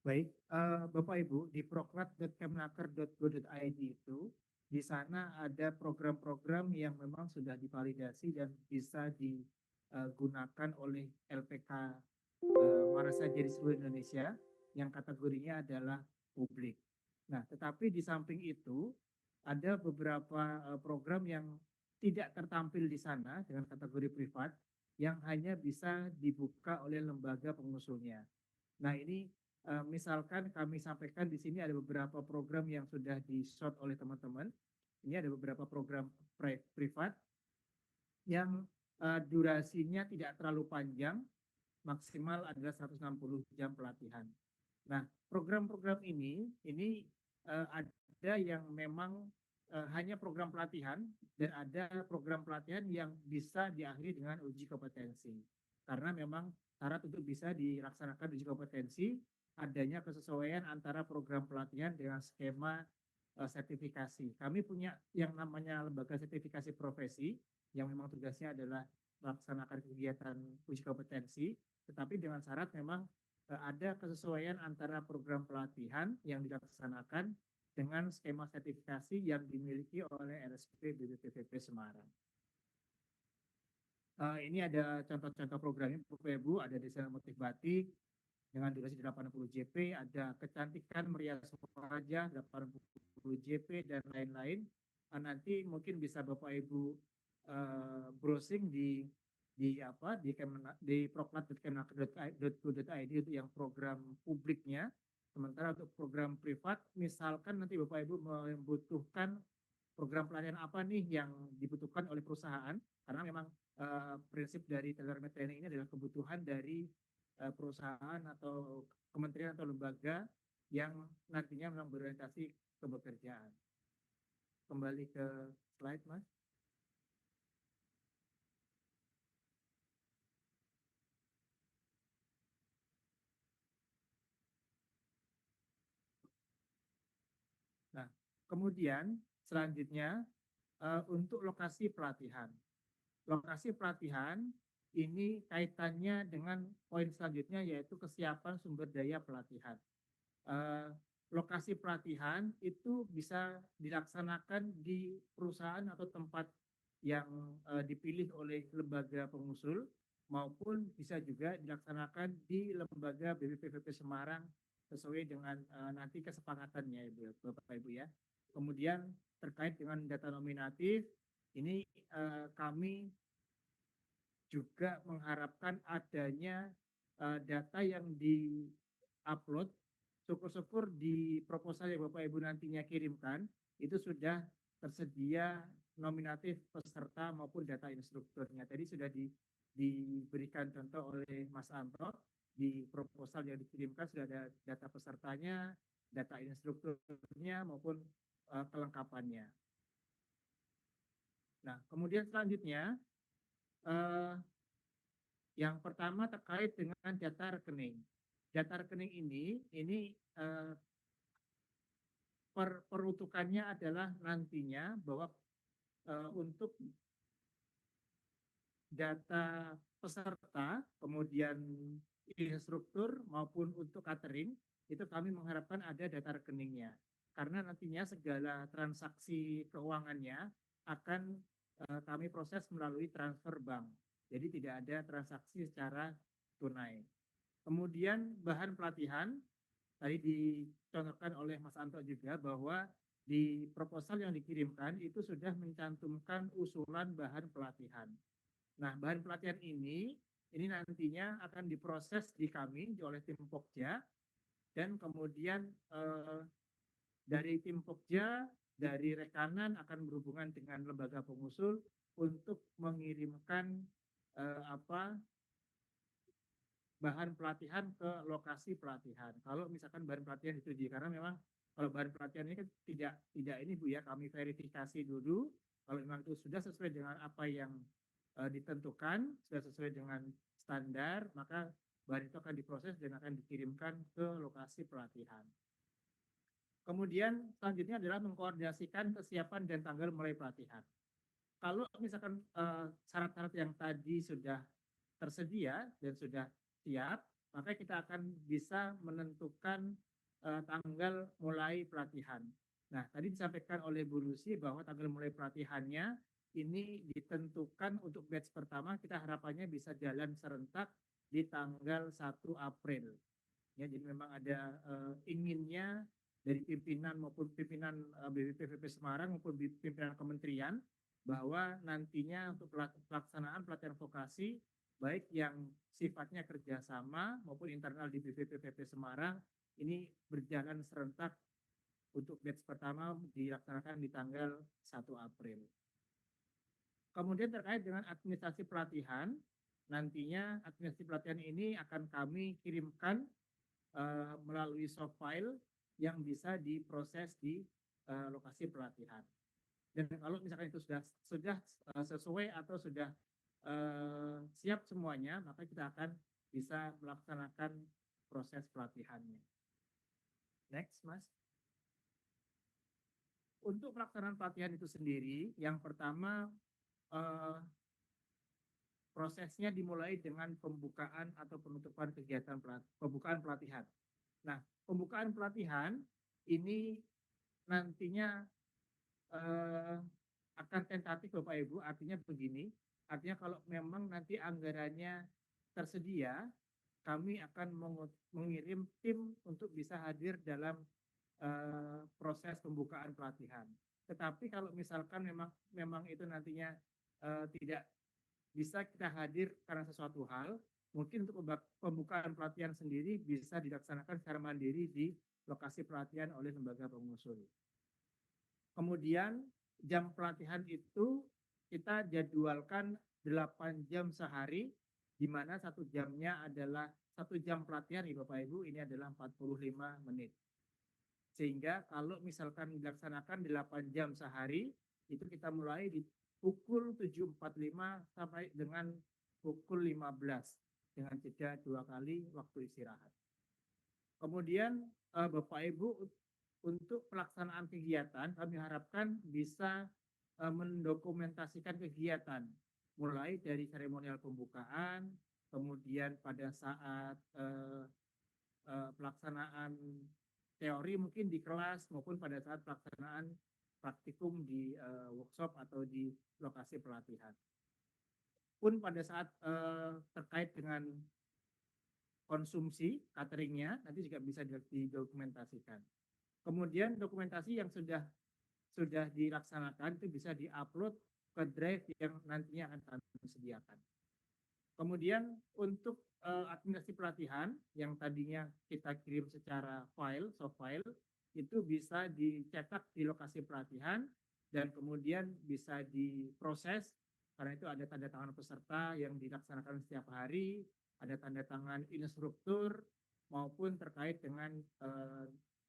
Baik, Bapak Ibu, di proklat.kemnaker.go.id itu di sana ada program-program yang memang sudah divalidasi dan bisa digunakan oleh LPK mana saja di seluruh Indonesia yang kategorinya adalah publik. Nah, tetapi di samping itu ada beberapa program yang tidak tertampil di sana dengan kategori privat yang hanya bisa dibuka oleh lembaga pengusulnya. Nah, ini misalkan kami sampaikan di sini ada beberapa program yang sudah di-shot oleh teman-teman. Ini ada beberapa program privat yang durasinya tidak terlalu panjang, maksimal adalah 160 jam pelatihan. Nah, program-program ini ada yang memang hanya program pelatihan dan ada program pelatihan yang bisa diakhiri dengan uji kompetensi. Karena memang syarat untuk bisa dilaksanakan uji kompetensi adanya kesesuaian antara program pelatihan dengan skema sertifikasi. Kami punya yang namanya lembaga sertifikasi profesi yang memang tugasnya adalah melaksanakan kegiatan uji kompetensi, tetapi dengan syarat memang ada kesesuaian antara program pelatihan yang dilaksanakan dengan skema sertifikasi yang dimiliki oleh RSP BPPP Semarang. Ini ada contoh-contoh programnya, Bapak Ibu, ada desain motif batik dengan durasi 80 JP, ada kecantikan merias wajah 80 JP dan lain-lain. Nanti mungkin bisa Bapak Ibu browsing di proklat.kemenaker.go.id itu yang program publiknya. Sementara untuk program privat, misalkan nanti Bapak Ibu membutuhkan program pelatihan apa nih yang dibutuhkan oleh perusahaan, karena memang prinsip dari tailor-made training ini adalah kebutuhan dari perusahaan atau kementerian atau lembaga yang nantinya memang berorientasi ke pekerjaan. Kembali ke slide, Mas. Nah, kemudian selanjutnya untuk lokasi pelatihan. Lokasi pelatihan ini kaitannya dengan poin selanjutnya yaitu kesiapan sumber daya pelatihan. Lokasi pelatihan itu bisa dilaksanakan di perusahaan atau tempat yang dipilih oleh lembaga pengusul maupun bisa juga dilaksanakan di lembaga BPPVP Semarang sesuai dengan nanti kesepakatannya Bapak Ibu ya. Kemudian terkait dengan data nominatif ini kami juga mengharapkan adanya data yang di-upload. Syukur-syukur di proposal yang Bapak Ibu nantinya kirimkan itu sudah tersedia nominatif peserta maupun data instrukturnya. Tadi sudah diberikan contoh oleh Mas Anto, di proposal yang dikirimkan sudah ada data pesertanya, data instrukturnya maupun kelengkapannya. Nah, kemudian selanjutnya yang pertama terkait dengan data rekening. Data rekening ini peruntukannya adalah nantinya bahwa untuk data peserta, kemudian instruktur maupun untuk catering, itu kami mengharapkan ada data rekeningnya. Karena nantinya segala transaksi keuangannya akan kami proses melalui transfer bank. Jadi tidak ada transaksi secara tunai. Kemudian bahan pelatihan, tadi dicontohkan oleh Mas Anto juga bahwa di proposal yang dikirimkan itu sudah mencantumkan usulan bahan pelatihan. Nah, bahan pelatihan ini nantinya akan diproses di kami oleh tim Pokja, dan kemudian dari tim Pokja, dari rekanan akan berhubungan dengan lembaga pengusul untuk mengirimkan bahan pelatihan ke lokasi pelatihan. Kalau misalkan bahan pelatihan disetujui, karena memang kalau bahan pelatihan ini kan tidak ini Bu ya, kami verifikasi dulu kalau memang itu sudah sesuai dengan apa yang ditentukan, sudah sesuai dengan standar, maka bahan itu akan diproses dan akan dikirimkan ke lokasi pelatihan. Kemudian selanjutnya adalah mengkoordinasikan kesiapan dan tanggal mulai pelatihan. Kalau misalkan syarat-syarat yang tadi sudah tersedia dan sudah siap, maka kita akan bisa menentukan tanggal mulai pelatihan. Nah, tadi disampaikan oleh Bu Lucy bahwa tanggal mulai pelatihannya ini ditentukan untuk batch pertama, kita harapannya bisa jalan serentak di tanggal 1 April. Ya, jadi memang ada inginnya dari pimpinan maupun pimpinan BPPVP Semarang maupun pimpinan kementerian bahwa nantinya untuk pelaksanaan pelatihan vokasi baik yang sifatnya kerjasama maupun internal di BPPVP Semarang ini berjalan serentak untuk batch pertama dilaksanakan di tanggal 1 April. Kemudian terkait dengan administrasi pelatihan, nantinya administrasi pelatihan ini akan kami kirimkan melalui soft file yang bisa diproses di lokasi pelatihan. Dan kalau misalkan itu sudah sesuai atau sudah siap semuanya, maka kita akan bisa melaksanakan proses pelatihannya. Next, Mas. Untuk pelaksanaan pelatihan itu sendiri, yang pertama prosesnya dimulai dengan pembukaan atau penutupan kegiatan pembukaan pelatihan. Nah, pembukaan pelatihan ini nantinya akan tentatif Bapak Ibu, artinya begini, artinya kalau memang nanti anggarannya tersedia, kami akan mengirim tim untuk bisa hadir dalam proses pembukaan pelatihan. Tetapi kalau misalkan memang itu nantinya tidak bisa kita hadir karena sesuatu hal, mungkin untuk pembukaan pelatihan sendiri bisa dilaksanakan secara mandiri di lokasi pelatihan oleh lembaga pengusul. Kemudian jam pelatihan itu kita jadwalkan 8 jam sehari, di mana 1 jamnya adalah 1 jam pelatihan, Bapak Ibu, ini adalah 45 menit. Sehingga kalau misalkan dilaksanakan 8 jam sehari, itu kita mulai di pukul 7.45 sampai dengan pukul 15 dengan jeda 2 kali waktu istirahat. Kemudian Bapak Ibu, untuk pelaksanaan kegiatan kami harapkan bisa mendokumentasikan kegiatan mulai dari seremonial pembukaan, kemudian pada saat pelaksanaan teori mungkin di kelas maupun pada saat pelaksanaan praktikum di workshop atau di lokasi pelatihan. Pun pada saat terkait dengan konsumsi cateringnya nanti juga bisa didokumentasikan. Kemudian dokumentasi yang sudah dilaksanakan itu bisa diupload ke drive yang nantinya akan kami sediakan. Kemudian untuk administrasi pelatihan yang tadinya kita kirim secara file, soft file, itu bisa dicetak di lokasi pelatihan dan kemudian bisa diproses, karena itu ada tanda tangan peserta yang dilaksanakan setiap hari, ada tanda tangan instruktur maupun terkait dengan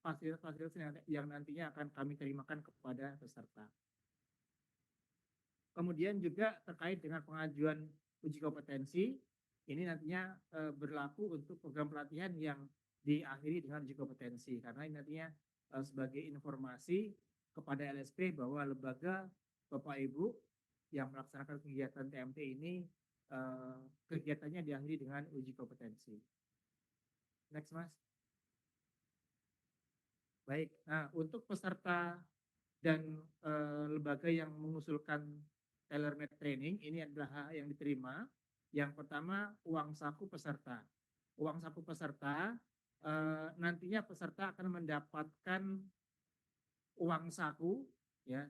fasilitas yang nantinya akan kami terimakan kepada peserta. Kemudian juga terkait dengan pengajuan uji kompetensi, ini nantinya berlaku untuk program pelatihan yang diakhiri dengan uji kompetensi, karena ini nantinya sebagai informasi kepada LSP bahwa lembaga Bapak Ibu yang melaksanakan kegiatan TMT ini kegiatannya diakhiri dengan uji kompetensi. Next, Mas. Baik, nah untuk peserta dan lembaga yang mengusulkan tailor-made training, ini adalah hak yang diterima. Yang pertama, uang saku peserta. Uang saku peserta, nantinya peserta akan mendapatkan uang saku ya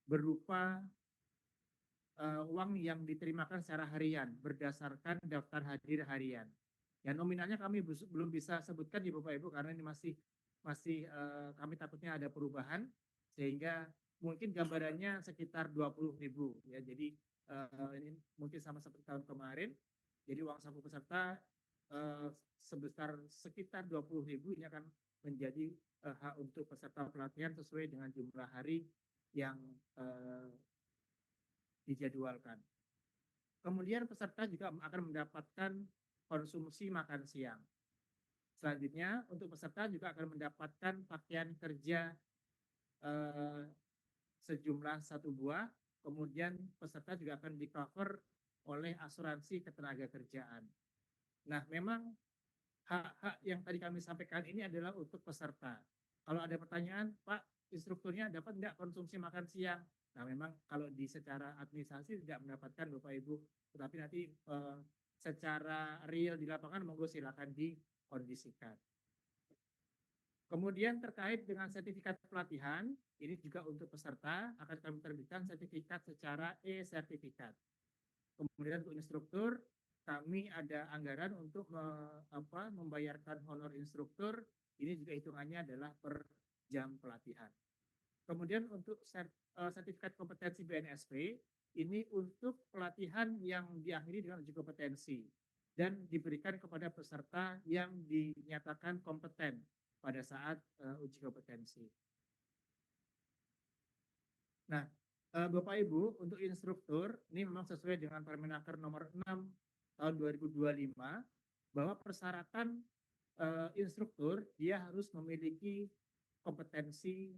berupa uang yang diterimakan secara harian berdasarkan daftar hadir harian. Ya, nominalnya kami belum bisa sebutkan di Bapak Ibu karena ini masih kami takutnya ada perubahan, sehingga mungkin gambarannya sekitar 20.000 ya. Jadi ini mungkin sama seperti tahun kemarin. Jadi uang saku peserta sebesar sekitar 20.000 ini akan menjadi hak untuk peserta pelatihan sesuai dengan jumlah hari yang dijadwalkan. Kemudian peserta juga akan mendapatkan konsumsi makan siang. Selanjutnya untuk peserta juga akan mendapatkan pakaian kerja sejumlah 1 buah. Kemudian peserta juga akan di-cover oleh asuransi ketenaga kerjaan. Nah, memang hak-hak yang tadi kami sampaikan ini adalah untuk peserta. Kalau ada pertanyaan, Pak, instrukturnya dapat nggak konsumsi makan siang? Nah, memang kalau di secara administrasi tidak mendapatkan Bapak Ibu, tetapi nanti secara real di lapangan monggo silakan dikondisikan. Kemudian terkait dengan sertifikat pelatihan, ini juga untuk peserta akan kami terbitkan sertifikat secara e-sertifikat. Kemudian untuk instruktur, kami ada anggaran untuk membayarkan honor instruktur, ini juga hitungannya adalah per jam pelatihan. Kemudian untuk sertifikat kompetensi BNSP, ini untuk pelatihan yang diakhiri dengan uji kompetensi dan diberikan kepada peserta yang dinyatakan kompeten pada saat uji kompetensi. Nah, Bapak Ibu, untuk instruktur, ini memang sesuai dengan Permenaker nomor 6 tahun 2025, bahwa persyaratan instruktur, dia harus memiliki kompetensi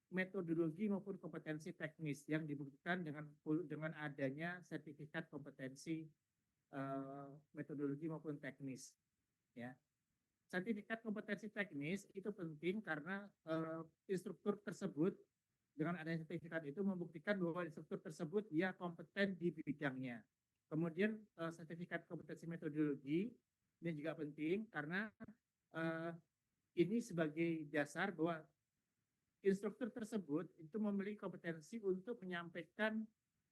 metodologi maupun kompetensi teknis yang dibuktikan dengan adanya sertifikat kompetensi metodologi maupun teknis. Ya. Sertifikat kompetensi teknis itu penting karena instruktur tersebut dengan adanya sertifikat itu membuktikan bahwa instruktur tersebut dia kompeten di bidangnya. Kemudian sertifikat kompetensi metodologi ini juga penting karena ini sebagai dasar bahwa instruktur tersebut itu memiliki kompetensi untuk menyampaikan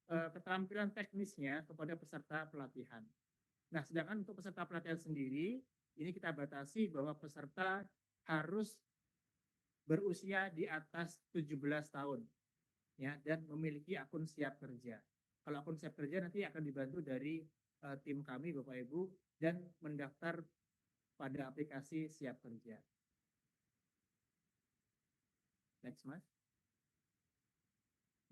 keterampilan teknisnya kepada peserta pelatihan. Nah, sedangkan untuk peserta pelatihan sendiri, ini kita batasi bahwa peserta harus berusia di atas 17 tahun ya dan memiliki akun siap kerja. Kalau akun siap kerja nanti akan dibantu dari tim kami Bapak Ibu dan mendaftar pada aplikasi siap kerja. Next, Mas.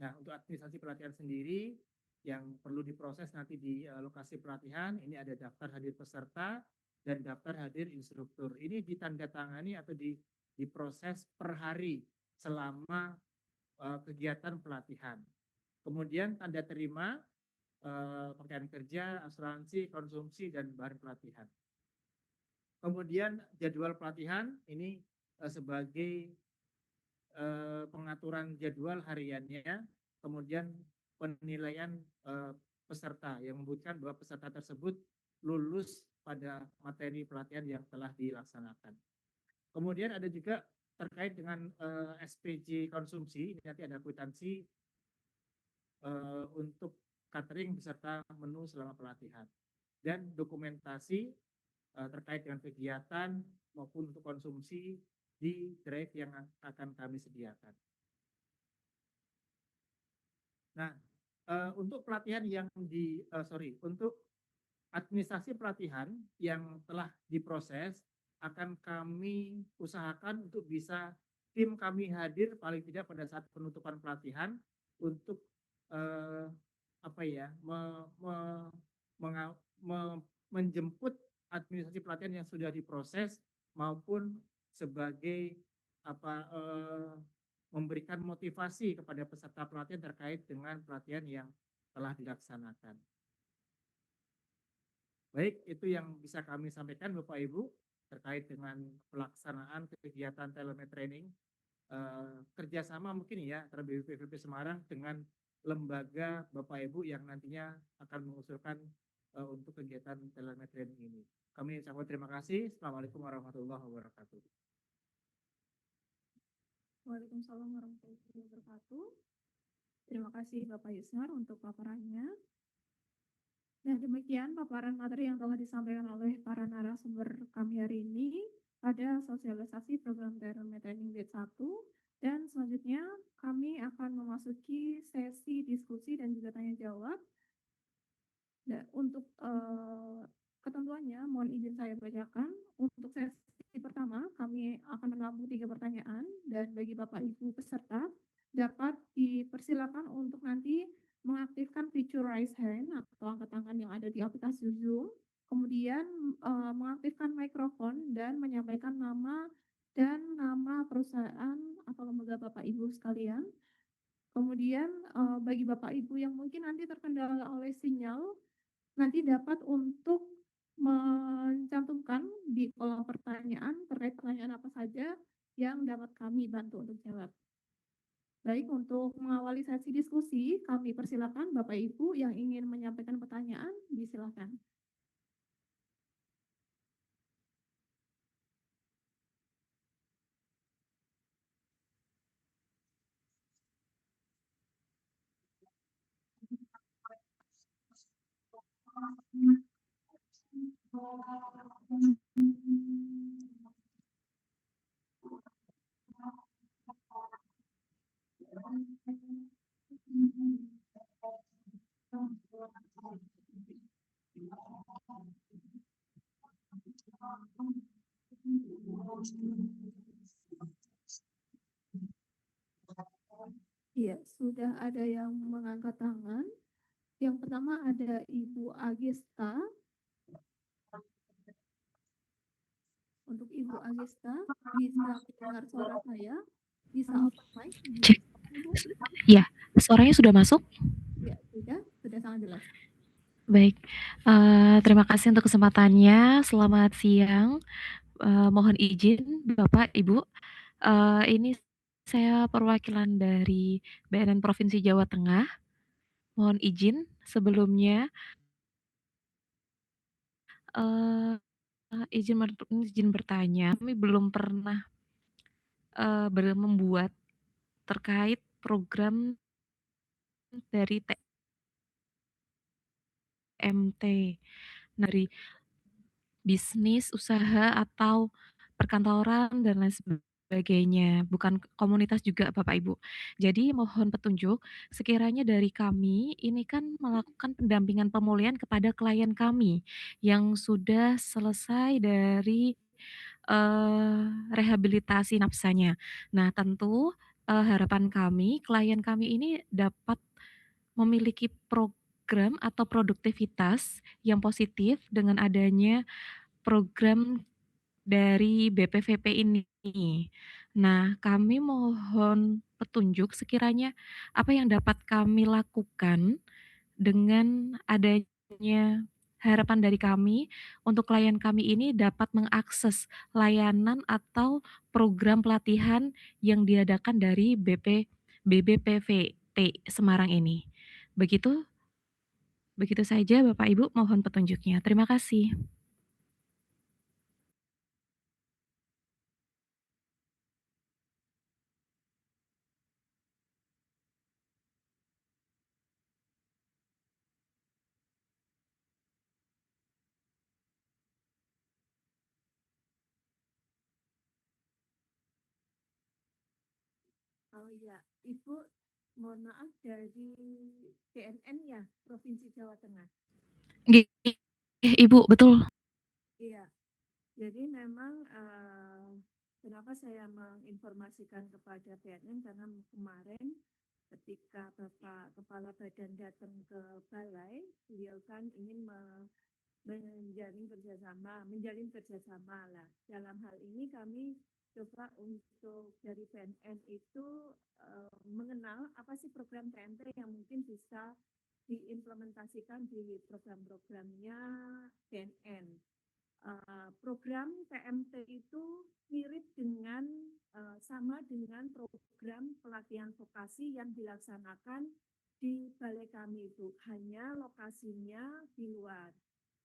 Nah, untuk administrasi pelatihan sendiri yang perlu diproses nanti di lokasi pelatihan, ini ada daftar hadir peserta dan daftar hadir instruktur. Ini ditandatangani atau diproses per hari selama kegiatan pelatihan. Kemudian tanda terima pakaian kerja, asuransi, konsumsi, dan bahan pelatihan. Kemudian jadwal pelatihan ini sebagai pengaturan jadwal hariannya, kemudian penilaian peserta yang membuktikan bahwa peserta tersebut lulus pada materi pelatihan yang telah dilaksanakan. Kemudian ada juga terkait dengan SPJ konsumsi, ini nanti ada kwitansi untuk catering beserta menu selama pelatihan dan dokumentasi terkait dengan kegiatan maupun untuk konsumsi di drive yang akan kami sediakan. Nah, untuk pelatihan yang untuk administrasi pelatihan yang telah diproses akan kami usahakan untuk bisa tim kami hadir paling tidak pada saat penutupan pelatihan untuk menjemput administrasi pelatihan yang sudah diproses maupun sebagai memberikan motivasi kepada peserta pelatihan terkait dengan pelatihan yang telah dilaksanakan. Baik, itu yang bisa kami sampaikan Bapak Ibu terkait dengan pelaksanaan kegiatan telemetraining kerjasama mungkin ya antara BPPP Semarang dengan lembaga Bapak Ibu yang nantinya akan mengusulkan untuk kegiatan telemetraining ini. Kami ucapkan terima kasih. Assalamualaikum warahmatullahi wabarakatuh. Waalaikumsalam warahmatullahi wabarakatuh. Terima kasih Bapak Yusnar untuk paparannya. Nah, demikian paparan materi yang telah disampaikan oleh para narasumber kami hari ini pada sosialisasi program telemetraining batch 1. Dan selanjutnya kami akan memasuki sesi diskusi dan juga tanya jawab. Dan untuk ketentuannya mohon izin saya bacakan. Untuk sesi pertama kami akan menampung 3 pertanyaan dan bagi Bapak Ibu peserta dapat dipersilakan untuk nanti mengaktifkan fitur raise hand atau angkat tangan yang ada di aplikasi Zoom, kemudian mengaktifkan mikrofon dan menyampaikan nama dan nama perusahaan atau lembaga Bapak Ibu sekalian. Kemudian bagi Bapak Ibu yang mungkin nanti terkendala oleh sinyal, nanti dapat untuk mencantumkan di kolom pertanyaan terkait pertanyaan apa saja yang dapat kami bantu untuk jawab. Baik, untuk mengawali sesi diskusi, kami persilakan Bapak Ibu yang ingin menyampaikan pertanyaan, disilakan. Iya, sudah ada yang mengangkat tangan. Yang pertama ada Ibu Agesta. Untuk Ibu Agesta, bisa mendengar suara saya? Bisa open mic? Cek. Ya, suaranya sudah masuk? Ya, sudah sangat jelas. Baik, terima kasih untuk kesempatannya. Selamat siang. Mohon izin Bapak, Ibu. Ini saya perwakilan dari BNN Provinsi Jawa Tengah. Mohon izin sebelumnya izin bertanya. Kami belum pernah membuat terkait program dari TMT. Dari bisnis, usaha, atau perkantoran, dan lain sebagainya. Bukan komunitas juga, Bapak Ibu. Jadi mohon petunjuk, sekiranya dari kami, ini kan melakukan pendampingan pemulihan kepada klien kami yang sudah selesai dari rehabilitasi nafsanya. Nah, tentu harapan kami, klien kami ini dapat memiliki program atau produktivitas yang positif dengan adanya program dari BPVP ini. Nah, kami mohon petunjuk sekiranya apa yang dapat kami lakukan dengan adanya harapan dari kami untuk klien kami ini dapat mengakses layanan atau program pelatihan yang diadakan dari BBPVT Semarang ini. Begitu begitu saja Bapak Ibu, mohon petunjuknya. Terima kasih. Oh iya, Ibu, mohon maaf dari BNN ya, Provinsi Jawa Tengah. Nggih, Ibu, betul. Iya, jadi memang kenapa saya menginformasikan kepada BNN karena kemarin ketika Bapak Kepala Badan datang ke balai, beliau kan ingin menjalin kerjasama lah. Dalam hal ini kami coba untuk dari BNN itu mengenal apa sih program TMT yang mungkin bisa diimplementasikan di program-programnya BNN. Program TMT itu mirip dengan sama dengan program pelatihan vokasi yang dilaksanakan di balai kami itu, hanya lokasinya di luar.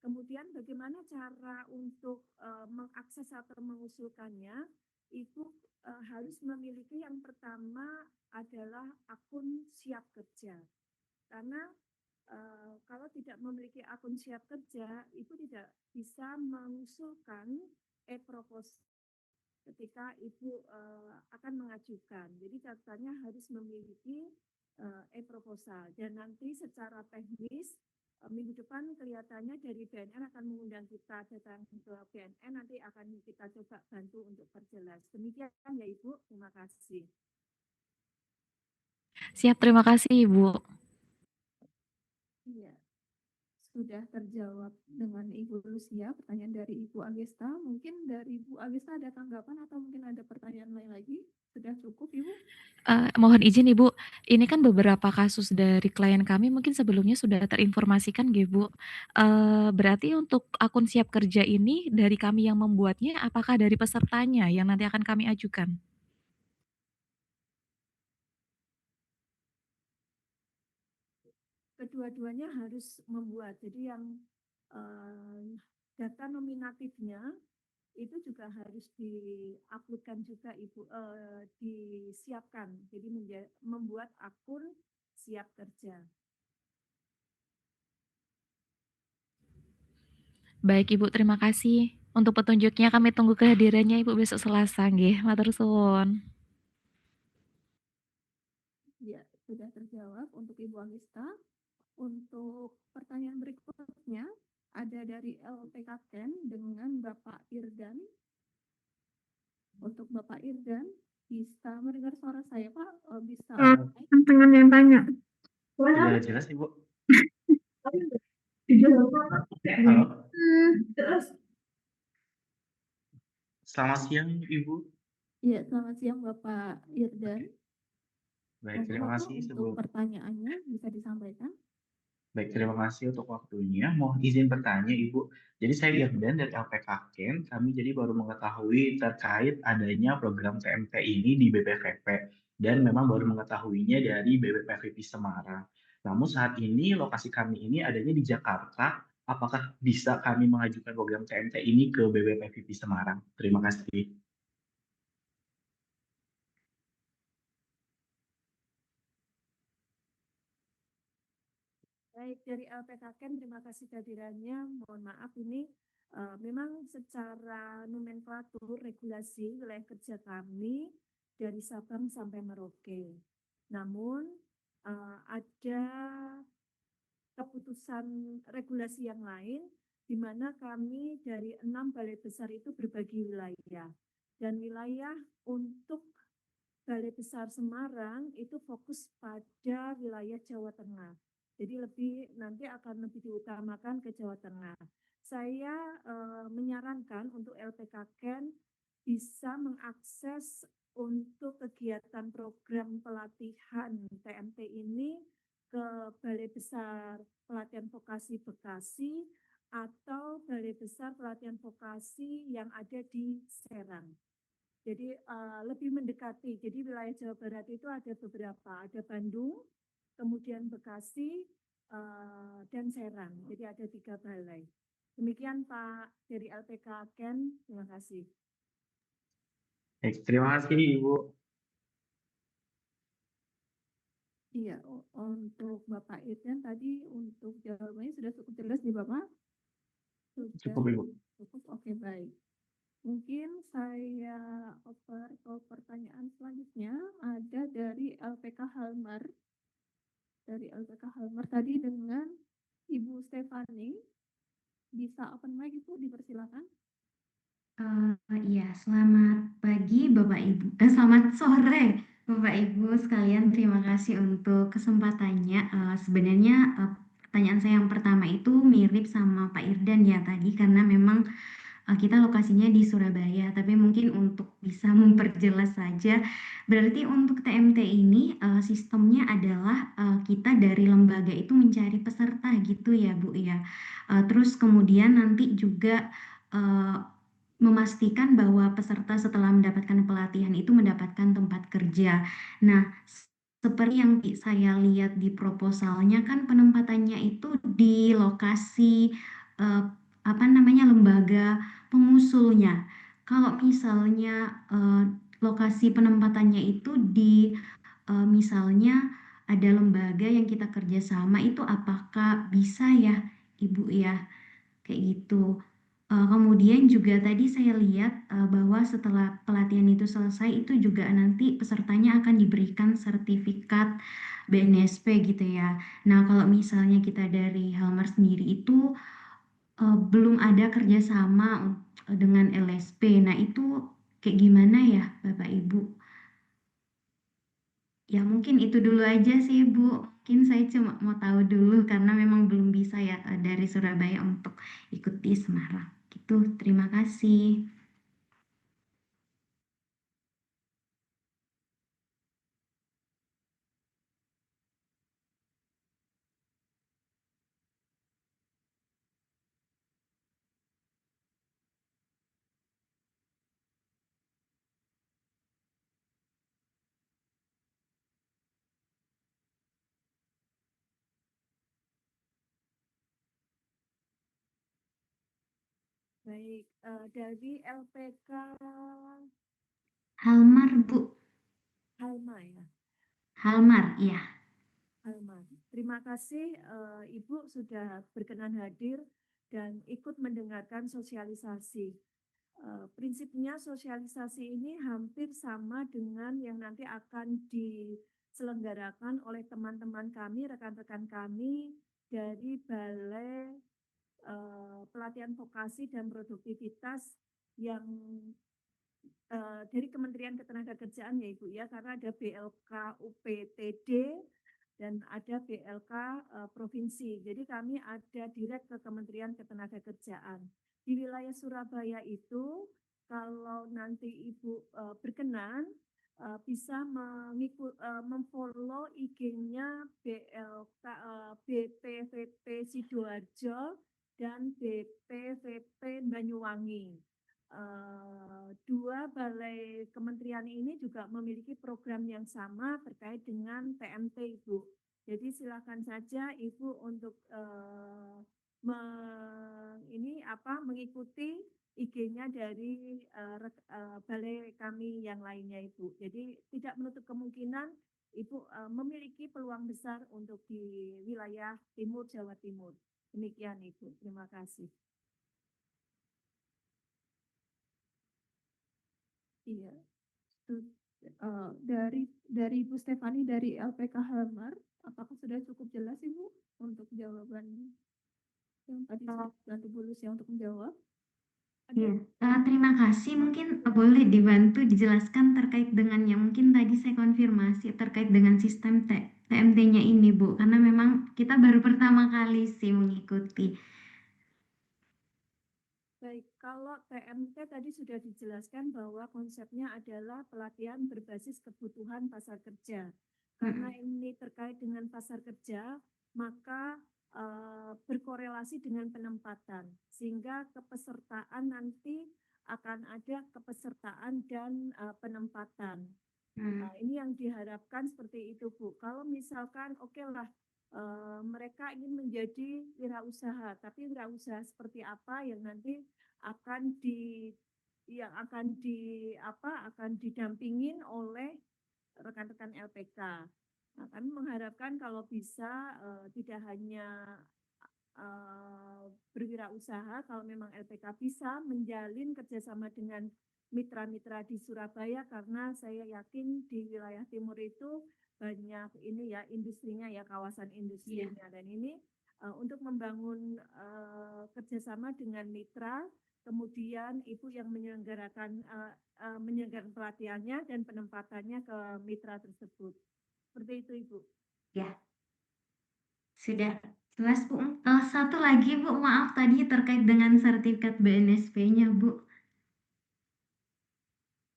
Kemudian bagaimana cara untuk mengakses atau mengusulkannya, itu harus memiliki yang pertama adalah akun siap kerja. Karena kalau tidak memiliki akun siap kerja, itu tidak bisa mengusulkan e-proposal ketika Ibu akan mengajukan. Jadi catatannya harus memiliki e-proposal. Dan nanti secara teknis, minggu depan kelihatannya dari BNN akan mengundang kita datang ke BNN, nanti akan kita coba bantu untuk perjelas. Demikian ya Ibu, terima kasih. Siap, terima kasih Ibu. Iya, sudah terjawab dengan Ibu Lucia, pertanyaan dari Ibu Agesta. Mungkin dari Ibu Agesta ada tanggapan atau mungkin ada pertanyaan lain lagi? Sudah cukup Ibu? Mohon izin Ibu, ini kan beberapa kasus dari klien kami mungkin sebelumnya sudah terinformasikan nggih Bu. Berarti untuk akun siap kerja ini dari kami yang membuatnya, apakah dari pesertanya yang nanti akan kami ajukan? Kedua-duanya harus membuat. Jadi yang data nominatifnya itu juga harus diuploadkan juga Ibu, disiapkan. Jadi membuat akun siap kerja. Baik Ibu, terima kasih. Untuk petunjuknya kami tunggu kehadirannya Ibu besok Selasa nggih. Matur suwun. Ya, sudah terjawab untuk Ibu Agesta. Untuk pertanyaan berikutnya ada dari LPK Ken dengan Bapak Irdan. Untuk Bapak Irdan, bisa mendengar suara saya Pak? Bisa. Tangan yang tanya. Sudah jelas Ibu? Halo. Selamat siang Ibu. Iya, selamat siang Bapak Irdan. Baik, terima kasih Untuk pertanyaannya bisa disampaikan. Baik, terima kasih untuk waktunya. Mohon izin bertanya, Ibu. Jadi saya Irdan dari LPK Ken. Kami jadi baru mengetahui terkait adanya program TMT ini di BPVP dan memang baru mengetahuinya dari BPVP Semarang. Namun saat ini lokasi kami ini adanya di Jakarta. Apakah bisa kami mengajukan program TMT ini ke BPVP Semarang? Terima kasih. Baik, dari LPKKN terima kasih kehadirannya. Mohon maaf ini memang secara nomenklatur regulasi wilayah kerja kami dari Sabang sampai Merauke. Namun ada keputusan regulasi yang lain di mana kami dari 6 balai besar itu berbagi wilayah. Dan wilayah untuk Balai Besar Semarang itu fokus pada wilayah Jawa Tengah. Jadi nanti akan lebih diutamakan ke Jawa Tengah. Saya menyarankan untuk LPKKN bisa mengakses untuk kegiatan program pelatihan TMT ini ke Balai Besar Pelatihan Vokasi Bekasi atau Balai Besar Pelatihan Vokasi yang ada di Serang. Jadi lebih mendekati. Jadi wilayah Jawa Barat itu ada beberapa, ada Bandung, kemudian Bekasi, dan Serang. Jadi ada 3 balai. Demikian Pak dari LPKKN, terima kasih. Baik, terima kasih Ibu. Iya, untuk Bapak Irdan tadi untuk jawabannya sudah cukup jelas nih Bapak? Cukup Ibu. Cukup, oke baik. Mungkin saya oper ke pertanyaan selanjutnya, ada dari LPK Halmar. Dari LPK Halmar tadi dengan Ibu Stefani. Bisa open mic Ibu, dipersilakan. Iya, selamat pagi Bapak Ibu. Selamat sore Bapak Ibu sekalian. Terima kasih untuk kesempatannya. Sebenarnya pertanyaan saya yang pertama itu mirip sama Pak Irdan ya tadi karena memang kita lokasinya di Surabaya. Tapi mungkin untuk bisa memperjelas saja, berarti untuk TMT ini sistemnya adalah kita dari lembaga itu mencari peserta gitu ya Bu ya. Terus kemudian nanti juga memastikan bahwa peserta setelah mendapatkan pelatihan itu mendapatkan tempat kerja. Nah, seperti yang saya lihat di proposalnya kan penempatannya itu di lokasi lembaga pengusulnya. Kalau misalnya lokasi penempatannya itu di misalnya ada lembaga yang kita kerjasama itu apakah bisa ya Ibu ya? Kayak gitu. Kemudian juga tadi saya lihat bahwa setelah pelatihan itu selesai itu juga nanti pesertanya akan diberikan sertifikat BNSP gitu ya. Nah kalau misalnya kita dari Halmar sendiri itu belum ada kerjasama dengan LSP. Nah itu kayak gimana ya Bapak Ibu? Ya mungkin itu dulu aja sih Bu. Mungkin saya cuma mau tahu dulu karena memang belum bisa ya dari Surabaya untuk ikut di Semarang. Gitu, terima kasih. Baik, dari LPK Halmar Bu, Halma ya. Halmar, iya. Halmar. Terima kasih Ibu sudah berkenan hadir dan ikut mendengarkan sosialisasi. Prinsipnya sosialisasi ini hampir sama dengan yang nanti akan diselenggarakan oleh teman-teman kami, rekan-rekan kami dari Balai Pelatihan Vokasi dan Produktivitas yang dari Kementerian Ketenagakerjaan ya Ibu ya, karena ada BLK UPTD dan ada BLK Provinsi. Jadi kami ada direct ke Kementerian Ketenagakerjaan. Di wilayah Surabaya itu kalau nanti Ibu berkenan bisa memfollow IG-nya BLK BPVP Sidoarjo dan BPVP Banyuwangi. Dua balai kementerian ini juga memiliki program yang sama terkait dengan TMT Ibu. Jadi silakan saja Ibu untuk mengikuti IG-nya dari balai kami yang lainnya Ibu. Jadi tidak menutup kemungkinan Ibu memiliki peluang besar untuk di wilayah timur Jawa Timur. Demikian Ibu, terima kasih. Iya. Dari Ibu Stefani dari LPK Halmar, apakah sudah cukup jelas Ibu untuk jawaban yang tadi sudah bantu Bu Lucia untuk menjawab? Iya, terima kasih. Mungkin boleh dibantu dijelaskan terkait dengan yang mungkin tadi saya konfirmasi terkait dengan sistem TMT-nya ini, Bu. Karena memang kita baru pertama kali sih mengikuti. Baik, kalau TMT tadi sudah dijelaskan bahwa konsepnya adalah pelatihan berbasis kebutuhan pasar kerja. Karena ini terkait dengan pasar kerja, maka berkorelasi dengan penempatan, sehingga kepesertaan nanti akan ada kepesertaan dan penempatan. Ini yang diharapkan seperti itu, Bu. Kalau misalkan oke lah mereka ingin menjadi wirausaha, tapi wirausaha seperti apa yang nanti akan didampingin oleh rekan-rekan LPK. Nah, kami mengharapkan kalau bisa tidak hanya berwirausaha, kalau memang LPK bisa menjalin kerjasama dengan mitra-mitra di Surabaya, karena saya yakin di wilayah timur itu banyak ini ya industrinya ya, kawasan industrinya. Dan ini untuk membangun kerjasama dengan mitra, kemudian Ibu yang menyelenggarakan pelatihannya dan penempatannya ke mitra tersebut. Seperti itu Ibu. Ya, sudah jelas Bu. Satu lagi Bu, maaf tadi terkait dengan sertifikat BNSP-nya Bu.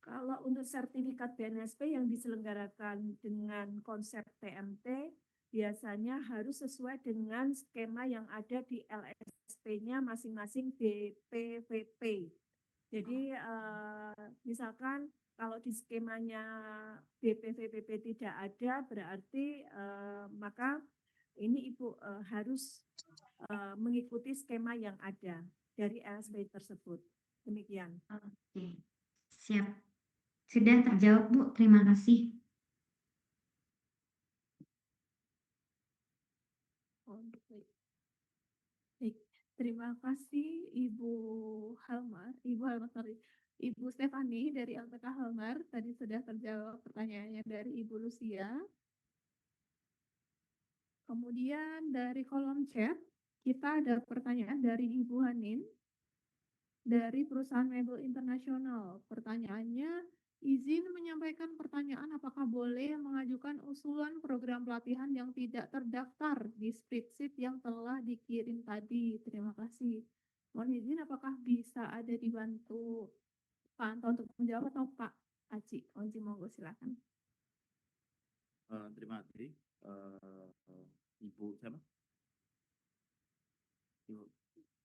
Kalau untuk sertifikat BNSP yang diselenggarakan dengan konsep TMT, biasanya harus sesuai dengan skema yang ada di LSP-nya masing-masing BPVP. Jadi misalkan kalau di skemanya BPVP tidak ada, berarti maka ini Ibu harus mengikuti skema yang ada dari LSP tersebut. Demikian. Oke, siap. Sudah terjawab Bu, terima kasih. Baik, terima kasih Ibu Stefani dari LPK Halmar. Tadi sudah terjawab pertanyaannya dari Ibu Lucia. Kemudian dari kolom chat, kita ada pertanyaan dari Ibu Hanin dari perusahaan mebel internasional. Pertanyaannya, izin menyampaikan pertanyaan apakah boleh mengajukan usulan program pelatihan yang tidak terdaftar di spreadsheet yang telah dikirim tadi. Terima kasih. Mohon izin apakah bisa ada dibantu Pak Anto untuk menjawab atau Pak Aci? Onci monggo silakan. Terima kasih. Ibu siapa? Ibu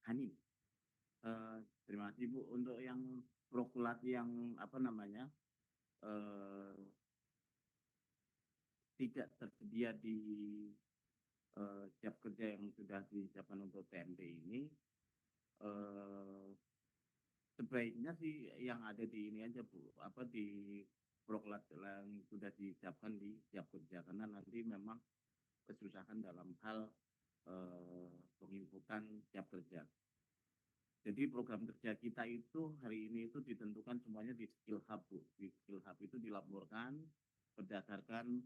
Hanin. Terima kasih Bu untuk yang prokulat yang tidak tersedia di siap kerja yang sudah disiapkan untuk TMT ini. Sebaiknya sih yang ada di ini aja Bu, di prokulat yang sudah disiapkan di siap kerja, karena nanti memang kesusahan dalam hal penginputan siap kerja. Jadi program kerja kita itu hari ini itu ditentukan semuanya di Skill Hub Bu. Di Skill Hub itu dilaporkan berdasarkan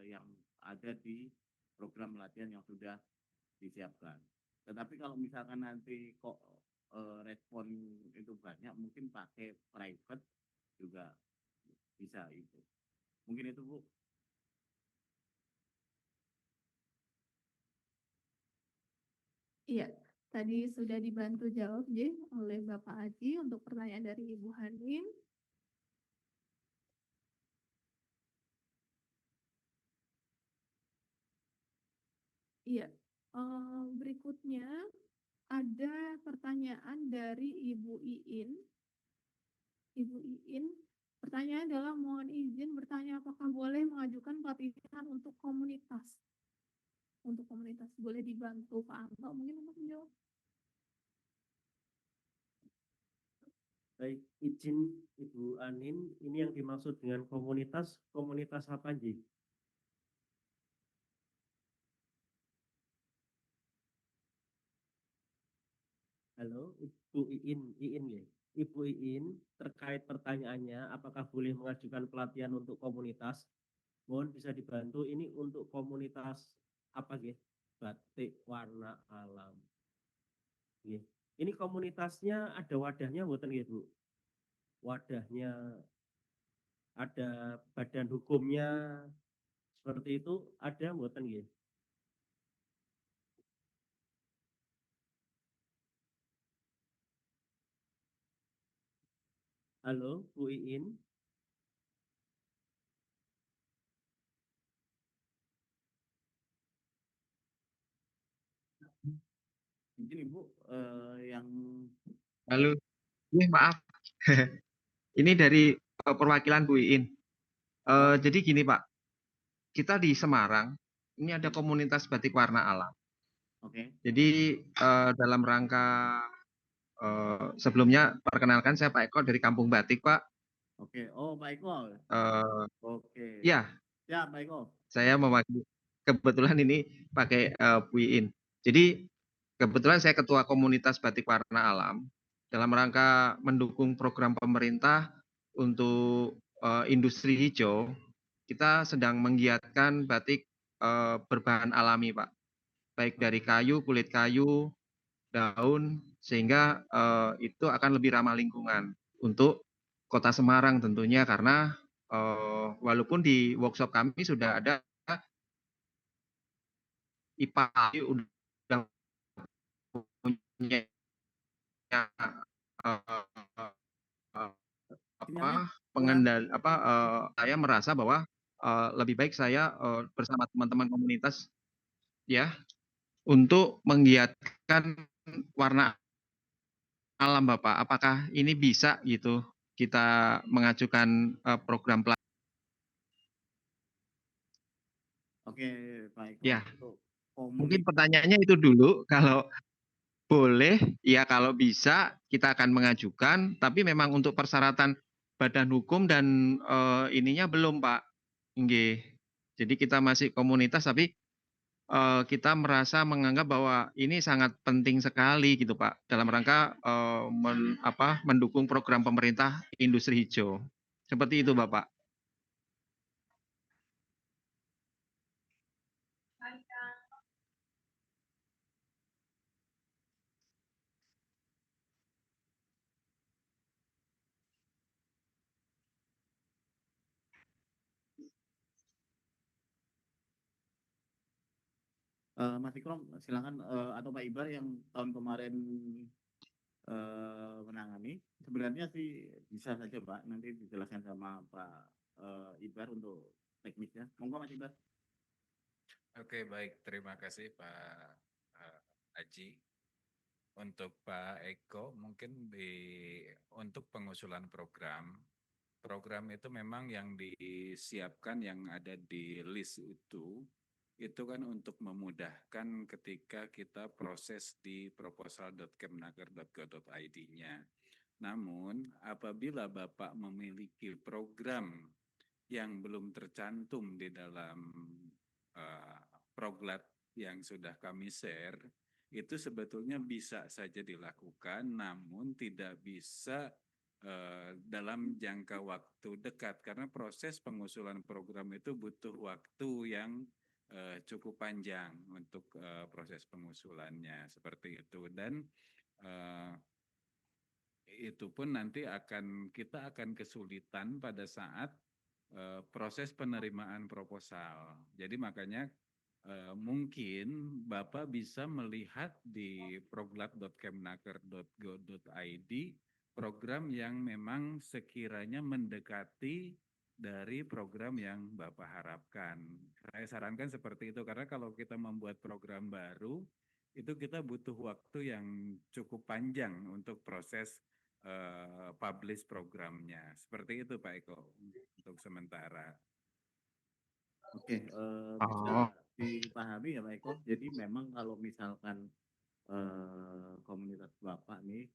yang ada di program pelatihan yang sudah disiapkan. Tetapi kalau misalkan nanti kok respon itu banyak, mungkin pakai private juga bisa itu. Mungkin itu Bu. Iya, tadi sudah dibantu jawab oleh Bapak Aji untuk pertanyaan dari Ibu Hanin. Iya, berikutnya ada pertanyaan dari Ibu Iin. Ibu Iin, pertanyaan adalah mohon izin bertanya apakah boleh mengajukan pelatihan untuk komunitas? Untuk komunitas boleh dibantu Pak Anto mungkin untuk menjawab. Baik, izin Ibu Anin, ini yang dimaksud dengan komunitas, komunitas apa Ji? Halo, Ibu Iin ya. Ibu Iin, terkait pertanyaannya, apakah boleh mengajukan pelatihan untuk komunitas? Mohon bisa dibantu, ini untuk komunitas apa ya? Batik warna alam. Nggih. Ini komunitasnya ada wadahnya mboten nggih, Bu? Wadahnya ada badan hukumnya seperti itu ada mboten nggih? Halo, Bu Iin. Mungkin Ibu yang Halo, maaf. Ini dari perwakilan Bu Iin. Jadi gini Pak, kita di Semarang ini ada komunitas batik warna alam. oke. Jadi dalam rangka sebelumnya perkenalkan saya Pak Eko dari Kampung Batik Pak. Oke. Oh, Pak Eko. Oke. Ya, Ya, Pak Eko. saya mewakili. Kebetulan ini pakai Bu Iin. Jadi kebetulan saya ketua komunitas batik warna alam dalam rangka mendukung program pemerintah untuk industri hijau. Kita sedang menggiatkan batik berbahan alami, Pak. Baik dari kayu, kulit kayu, daun, sehingga itu akan lebih ramah lingkungan untuk Kota Semarang tentunya, karena walaupun di workshop kami sudah ada IPA udah punya saya merasa bahwa lebih baik saya bersama teman-teman komunitas ya untuk menggiatkan warna alam Bapak. Apakah ini bisa gitu kita mengajukan program pelatihan? Oke, Pak Eko. Ya, Untuk mungkin komunitas pertanyaannya itu dulu. Kalau boleh, ya kalau bisa kita akan mengajukan, tapi memang untuk persyaratan badan hukum dan ininya belum Pak. Nggih. Jadi kita masih komunitas tapi kita merasa menganggap bahwa ini sangat penting sekali gitu Pak dalam rangka mendukung program pemerintah industri hijau. Seperti itu Bapak. Mas Ikrom, silakan atau Pak Ibar yang tahun kemarin menangani. Sebenarnya sih bisa saja Pak, nanti dijelaskan sama Pak Ibar untuk teknisnya. Monggo Mas Ibar. Oke, baik. Terima kasih Pak Aji. Untuk Pak Eko, mungkin untuk pengusulan program itu memang yang disiapkan yang ada di list itu kan untuk memudahkan ketika kita proses di proposal.kemnaker.go.id-nya. Namun, apabila Bapak memiliki program yang belum tercantum di dalam proglat yang sudah kami share, itu sebetulnya bisa saja dilakukan, namun tidak bisa dalam jangka waktu dekat, karena proses pengusulan program itu butuh waktu yang cukup panjang untuk proses pengusulannya, seperti itu. Dan itu pun nanti kita akan kesulitan pada saat proses penerimaan proposal. Jadi makanya mungkin Bapak bisa melihat di proglat.kemnaker.go.id program yang memang sekiranya mendekati dari program yang Bapak harapkan. Saya sarankan seperti itu, karena kalau kita membuat program baru, itu kita butuh waktu yang cukup panjang untuk proses publish programnya. Seperti itu Pak Eko, untuk sementara. Oke, bisa dipahami ya Pak Eko. Jadi memang kalau misalkan komunitas Bapak nih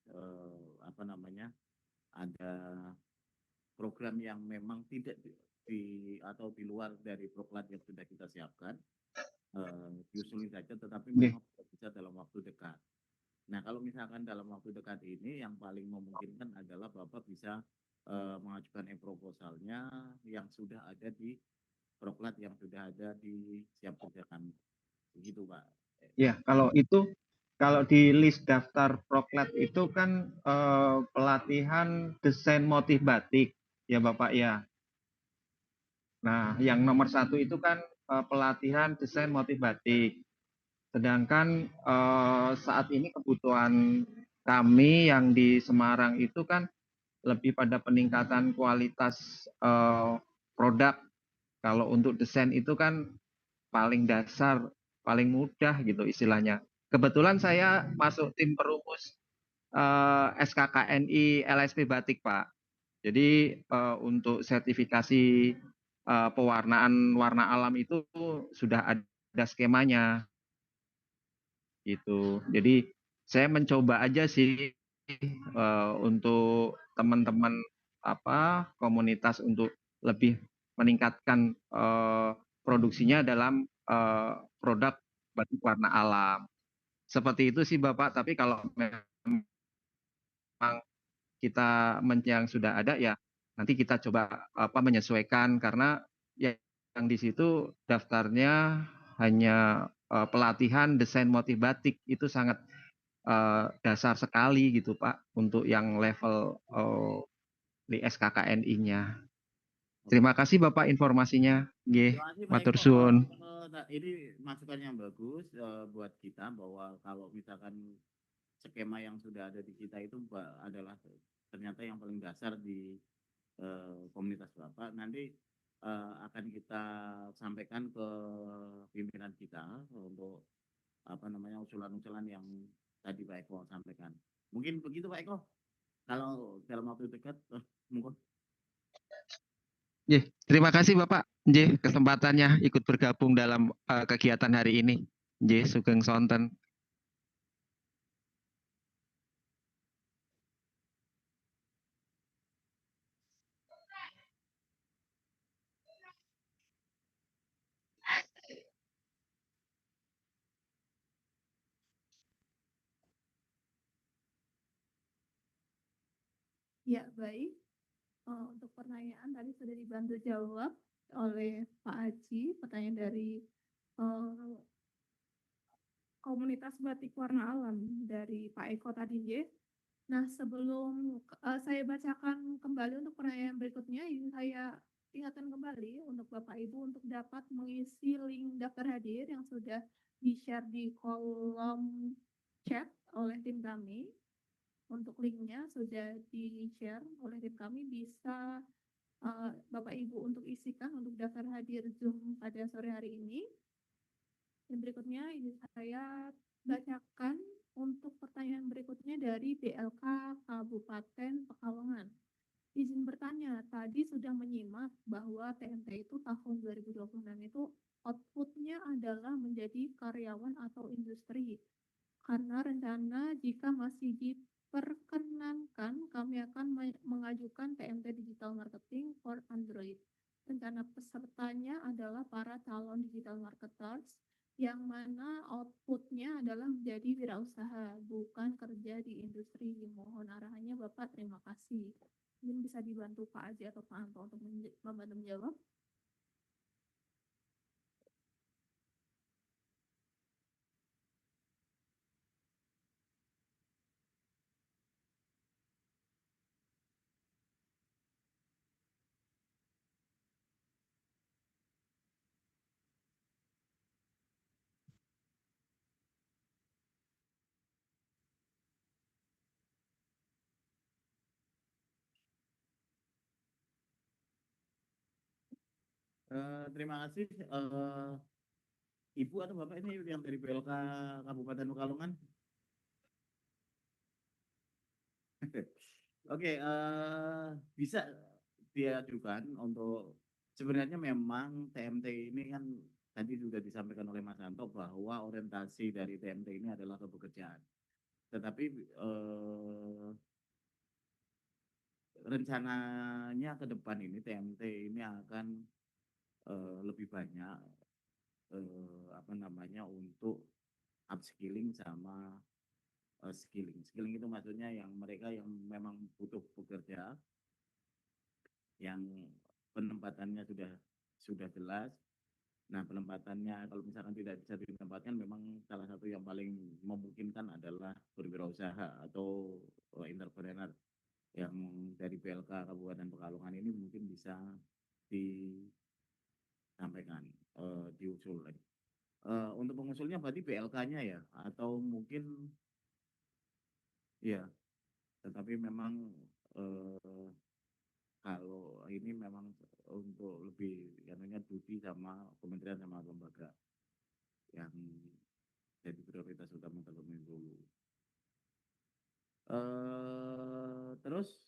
ada program yang memang tidak atau di luar dari proklat yang sudah kita siapkan, diusulin saja, tetapi Nggih. memang tidak bisa dalam waktu dekat. Nah, kalau misalkan dalam waktu dekat ini yang paling memungkinkan adalah Bapak bisa mengajukan proposalnya yang sudah ada di proklat yang sudah ada di siap kerjakan. Begitu, Pak. Ya, kalau di list daftar proklat itu kan pelatihan desain motif batik ya Bapak ya. Nah, yang nomor 1 itu kan pelatihan desain motif batik. Sedangkan saat ini kebutuhan kami yang di Semarang itu kan lebih pada peningkatan kualitas produk. Kalau untuk desain itu kan paling dasar, paling mudah gitu istilahnya. Kebetulan saya masuk tim perumus SKKNI LSP Batik, Pak. Jadi untuk sertifikasi pewarnaan warna alam itu sudah ada skemanya gitu. Jadi saya mencoba aja sih untuk teman-teman komunitas untuk lebih meningkatkan produksinya dalam produk batik warna alam. Seperti itu sih Bapak, tapi kalau memang kita yang sudah ada ya nanti kita coba menyesuaikan karena yang di situ daftarnya hanya pelatihan desain motif batik itu sangat dasar sekali gitu Pak untuk yang level di SKKNI-nya. Terima kasih Bapak informasinya. Nggih, Terima kasih Pak matur Eko. suwun. Ini masukan yang bagus buat kita bahwa kalau misalkan skema yang sudah ada di kita itu adalah ternyata yang paling dasar di komunitas Bapak. Nanti akan kita sampaikan ke pimpinan kita untuk usulan-usulan yang tadi Pak Eko sampaikan. Mungkin begitu Pak Eko. Kalau dalam waktu dekat, monggo. Terima kasih Bapak kesempatannya ikut bergabung dalam kegiatan hari ini. Sugeng sonten. Ya, baik. Untuk pertanyaan tadi sudah dibantu jawab oleh Pak Aji, pertanyaan dari komunitas batik warna alam dari Pak Eko tadi, J. Nah, sebelum saya bacakan kembali untuk pertanyaan berikutnya, ingin saya ingatkan kembali untuk Bapak Ibu untuk dapat mengisi link daftar hadir yang sudah di-share di kolom chat oleh tim kami. Untuk linknya sudah di-share oleh tim kami, bisa Bapak Ibu untuk isikan untuk daftar hadir Zoom pada sore hari ini. Dan berikutnya ini saya bacakan untuk pertanyaan berikutnya dari BLK Kabupaten Pekalongan. Izin bertanya, tadi sudah menyimak bahwa TMT itu tahun 2026 itu outputnya adalah menjadi karyawan atau industri. Karena rencana jika masih diperkenankan, kami akan mengajukan TMT Digital Marketing for Android. Rencana pesertanya adalah para calon digital marketers yang mana outputnya adalah menjadi wirausaha, bukan kerja di industri. Mohon arahannya Bapak, terima kasih. Mungkin bisa dibantu Pak Aji atau Pak Anto untuk membantu menjawab. Terima kasih. Ibu atau Bapak ini yang dari BLK Kabupaten Pekalongan? Oke, bisa diajukan untuk sebenarnya memang TMT ini kan tadi sudah disampaikan oleh Mas Anto bahwa orientasi dari TMT ini adalah kepekerjaan. Tetapi rencananya ke depan ini TMT ini akan lebih banyak apa namanya untuk upskilling sama skilling. Skilling itu maksudnya yang mereka yang memang butuh bekerja, yang penempatannya sudah jelas. Nah, penempatannya kalau misalkan tidak bisa ditempatkan, memang salah satu yang paling memungkinkan adalah berwirausaha atau entrepreneur yang dari PLK Kabupaten Pekalongan ini mungkin bisa disampaikan, diusul. Untuk pengusulnya berarti PLK-nya ya, atau mungkin ya, tetapi memang kalau ini memang untuk lebih anunya Dudi sama kementerian sama lembaga yang jadi prioritas utama terlebih dulu. Terus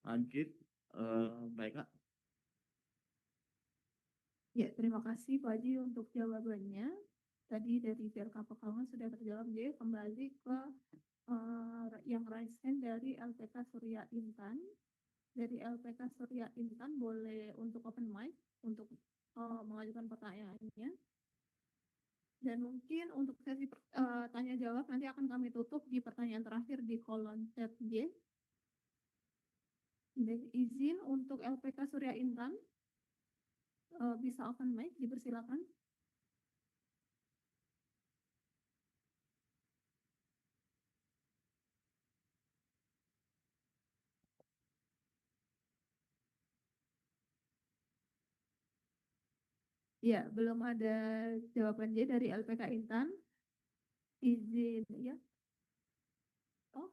lanjut, baik Kak. Ya, terima kasih Pak Haji untuk jawabannya. Tadi dari PLK Pekalongan sudah terjawab, jadi kembali ke yang raise hand dari LPK Surya Intan. Dari LPK Surya Intan boleh untuk open mic untuk mengajukan pertanyaannya. Dan mungkin untuk sesi tanya jawab nanti akan kami tutup di pertanyaan terakhir di kolom chat J. Dan izin untuk LPK Surya Intan bisa open mic, dipersilakan. Ya, belum ada jawaban J dari LPK Intan. Izin ya. Oh.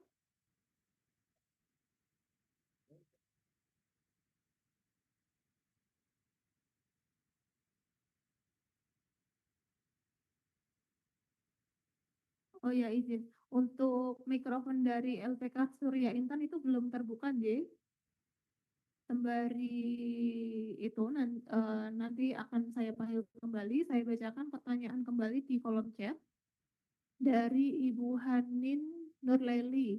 Oh ya, izin. Untuk mikrofon dari LPK Surya Intan itu belum terbuka, J. Sembari itu nanti akan saya panggil kembali, saya bacakan pertanyaan kembali di kolom chat dari Ibu Hanin Nurleli.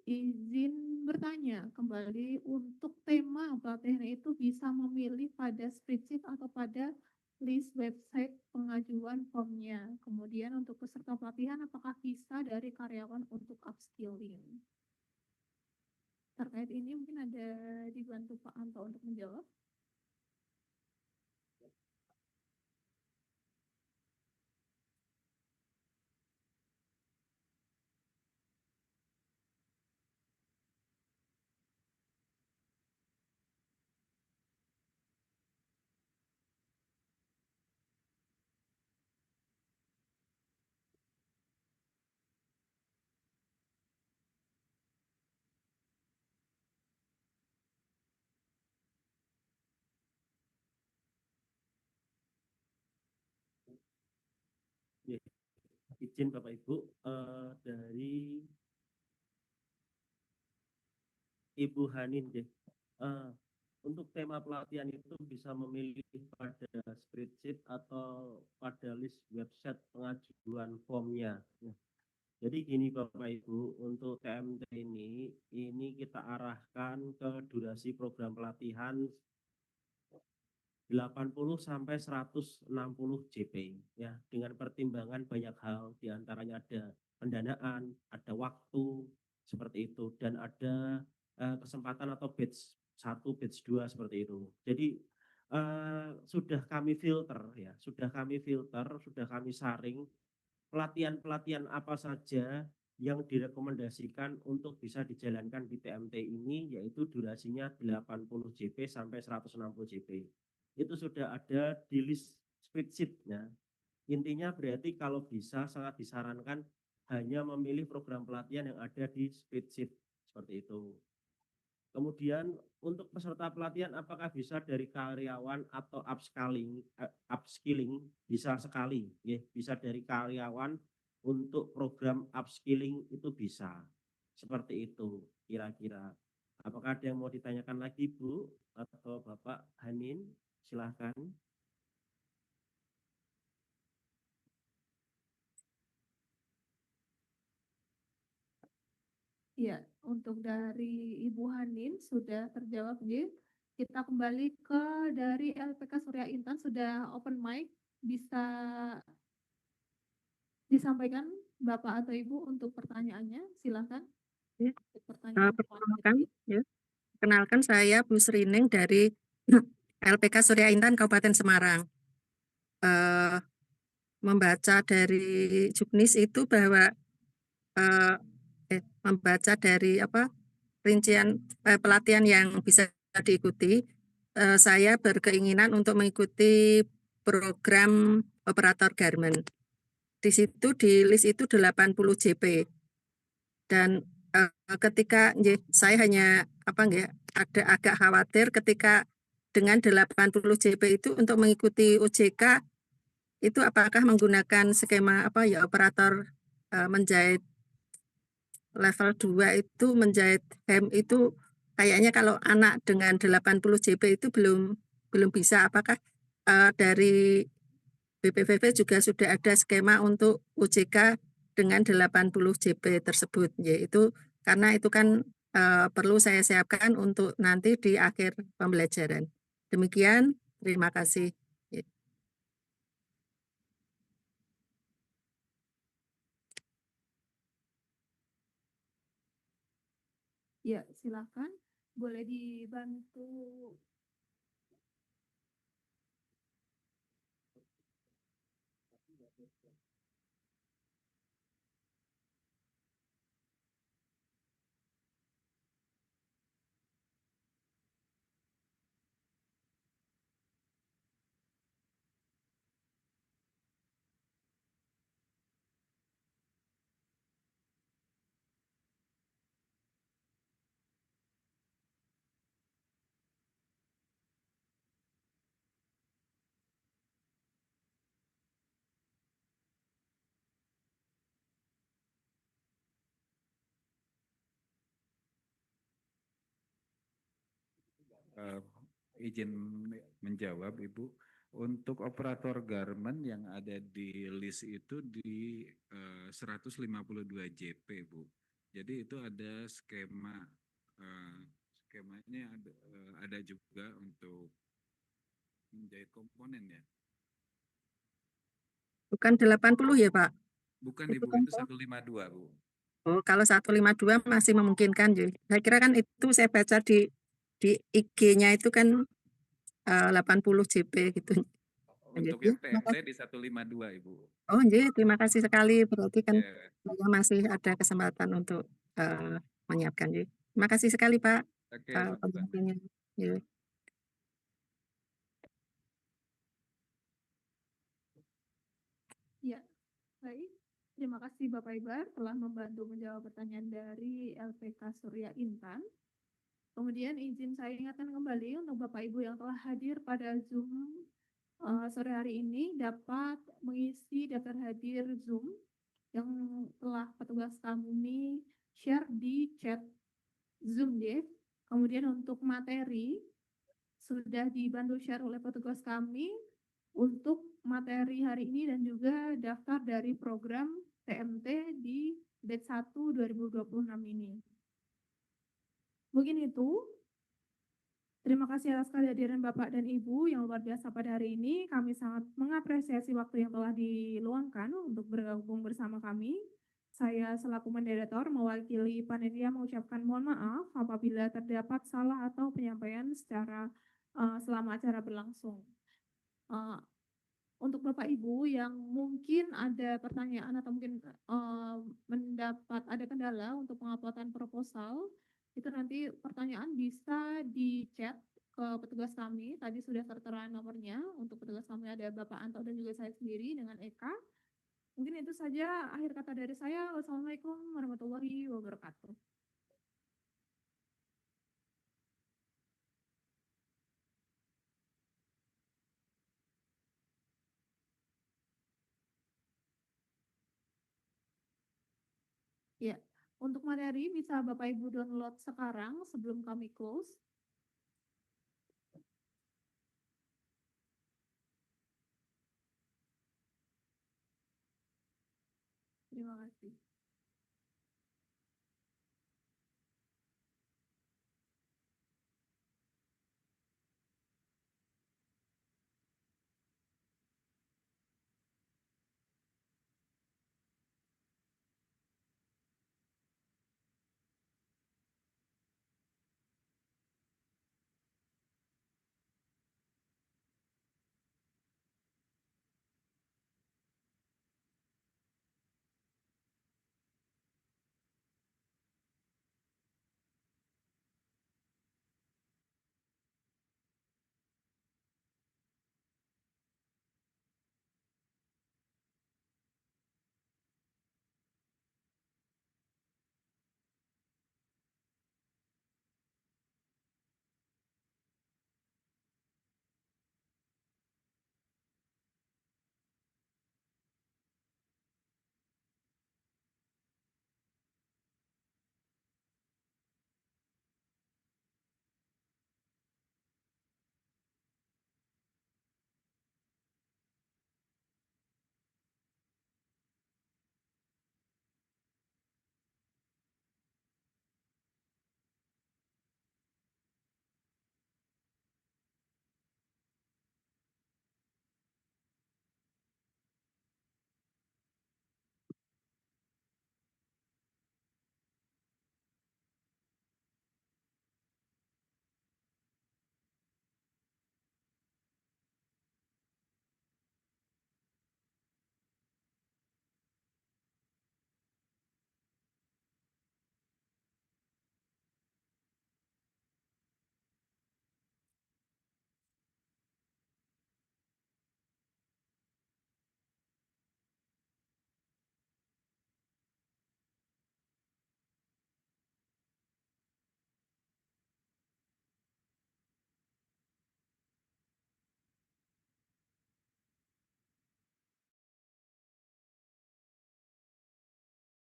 Izin bertanya kembali, untuk tema pelatihan itu bisa memilih pada spreadsheet atau pada list website pengajuan formnya. Kemudian untuk peserta pelatihan apakah bisa dari karyawan untuk upskilling? Terkait ini mungkin ada dibantu Pak Anto untuk menjawab. Izin Bapak Ibu, dari Ibu Hanin, untuk tema pelatihan itu bisa memilih pada spreadsheet atau pada list website pengajuan formnya. Jadi gini Bapak Ibu, untuk TMT ini kita arahkan ke durasi program pelatihan 80 sampai 160 JP ya, dengan pertimbangan banyak hal, diantaranya ada pendanaan, ada waktu seperti itu, dan ada kesempatan atau batch 1, batch 2 seperti itu. Jadi sudah kami filter ya, sudah kami saring pelatihan-pelatihan apa saja yang direkomendasikan untuk bisa dijalankan di TMT ini, yaitu durasinya 80 JP sampai 160 JP. Itu sudah ada di list spreadsheet-nya. Intinya berarti kalau bisa sangat disarankan hanya memilih program pelatihan yang ada di spreadsheet seperti itu. Kemudian untuk peserta pelatihan apakah bisa dari karyawan atau upskilling bisa sekali, ya, bisa dari karyawan untuk program upskilling itu bisa. Seperti itu kira-kira. Apakah ada yang mau ditanyakan lagi Bu atau Bapak Hanin? Silahkan. Iya, untuk dari Ibu Hanin sudah terjawab, J. Kita kembali ke dari LPK Surya Intan, sudah open mic, bisa disampaikan Bapak atau Ibu untuk pertanyaannya, silakan. Ya, Untuk pertanyaan perkenalkan, ya. Kenalkan saya Bu Srining dari LPK Surya Intan Kabupaten Semarang. Membaca dari juknis itu bahwa membaca dari rincian pelatihan yang bisa diikuti, saya berkeinginan untuk mengikuti program operator garment. Di situ di list itu 80 JP. Dan ketika saya hanya ada agak khawatir ketika dengan 80 JP itu untuk mengikuti OJK itu apakah menggunakan skema operator menjahit level 2 itu menjahit hem itu kayaknya kalau anak dengan 80 JP itu belum bisa. Apakah dari BPVV juga sudah ada skema untuk OJK dengan 80 JP tersebut, yaitu karena itu kan perlu saya siapkan untuk nanti di akhir pembelajaran. Demikian, terima kasih. Ya, silakan. Boleh dibantu. Izin menjawab Ibu, untuk operator garment yang ada di list itu di 152 JP Bu. Jadi itu ada skemanya ada juga untuk menjahit komponen ya. Bukan 80 ya Pak? Bukan Ibu, itu 152 Bu. Oh, kalau 152 masih memungkinkan. Saya kira kan itu saya baca di IG-nya itu kan 80 JP gitu. Untuk yang TMT di 152 Ibu. Oh iya, terima kasih sekali. Berarti kan saya masih ada kesempatan untuk menyiapkan. Terima kasih sekali Pak. Oke, penjelasannya. Ya, baik. Terima kasih Bapak Ibar telah membantu menjawab pertanyaan dari LPK Surya Intan. Kemudian izin saya ingatkan kembali untuk Bapak Ibu yang telah hadir pada Zoom sore hari ini dapat mengisi daftar hadir Zoom yang telah petugas kami share di chat Zoom Dev. Kemudian untuk materi sudah dibantu share oleh petugas kami untuk materi hari ini dan juga daftar dari program TMT di batch 1 2026 ini. Mungkin itu. Terima kasih atas kehadiran Bapak dan Ibu yang luar biasa pada hari ini. Kami sangat mengapresiasi waktu yang telah diluangkan untuk bergabung bersama kami. Saya selaku moderator mewakili panitia mengucapkan mohon maaf apabila terdapat salah atau penyampaian secara selama acara berlangsung. Untuk Bapak Ibu yang mungkin ada pertanyaan atau mungkin mendapat ada kendala untuk penguploadan proposal, itu nanti pertanyaan bisa di chat ke petugas kami. Tadi sudah tertera nomornya. Untuk petugas kami ada Bapak Anto dan juga saya sendiri dengan Eka. Mungkin itu saja akhir kata dari saya. Wassalamualaikum warahmatullahi wabarakatuh. Ya, untuk materi bisa Bapak Ibu download sekarang sebelum kami close. Terima kasih.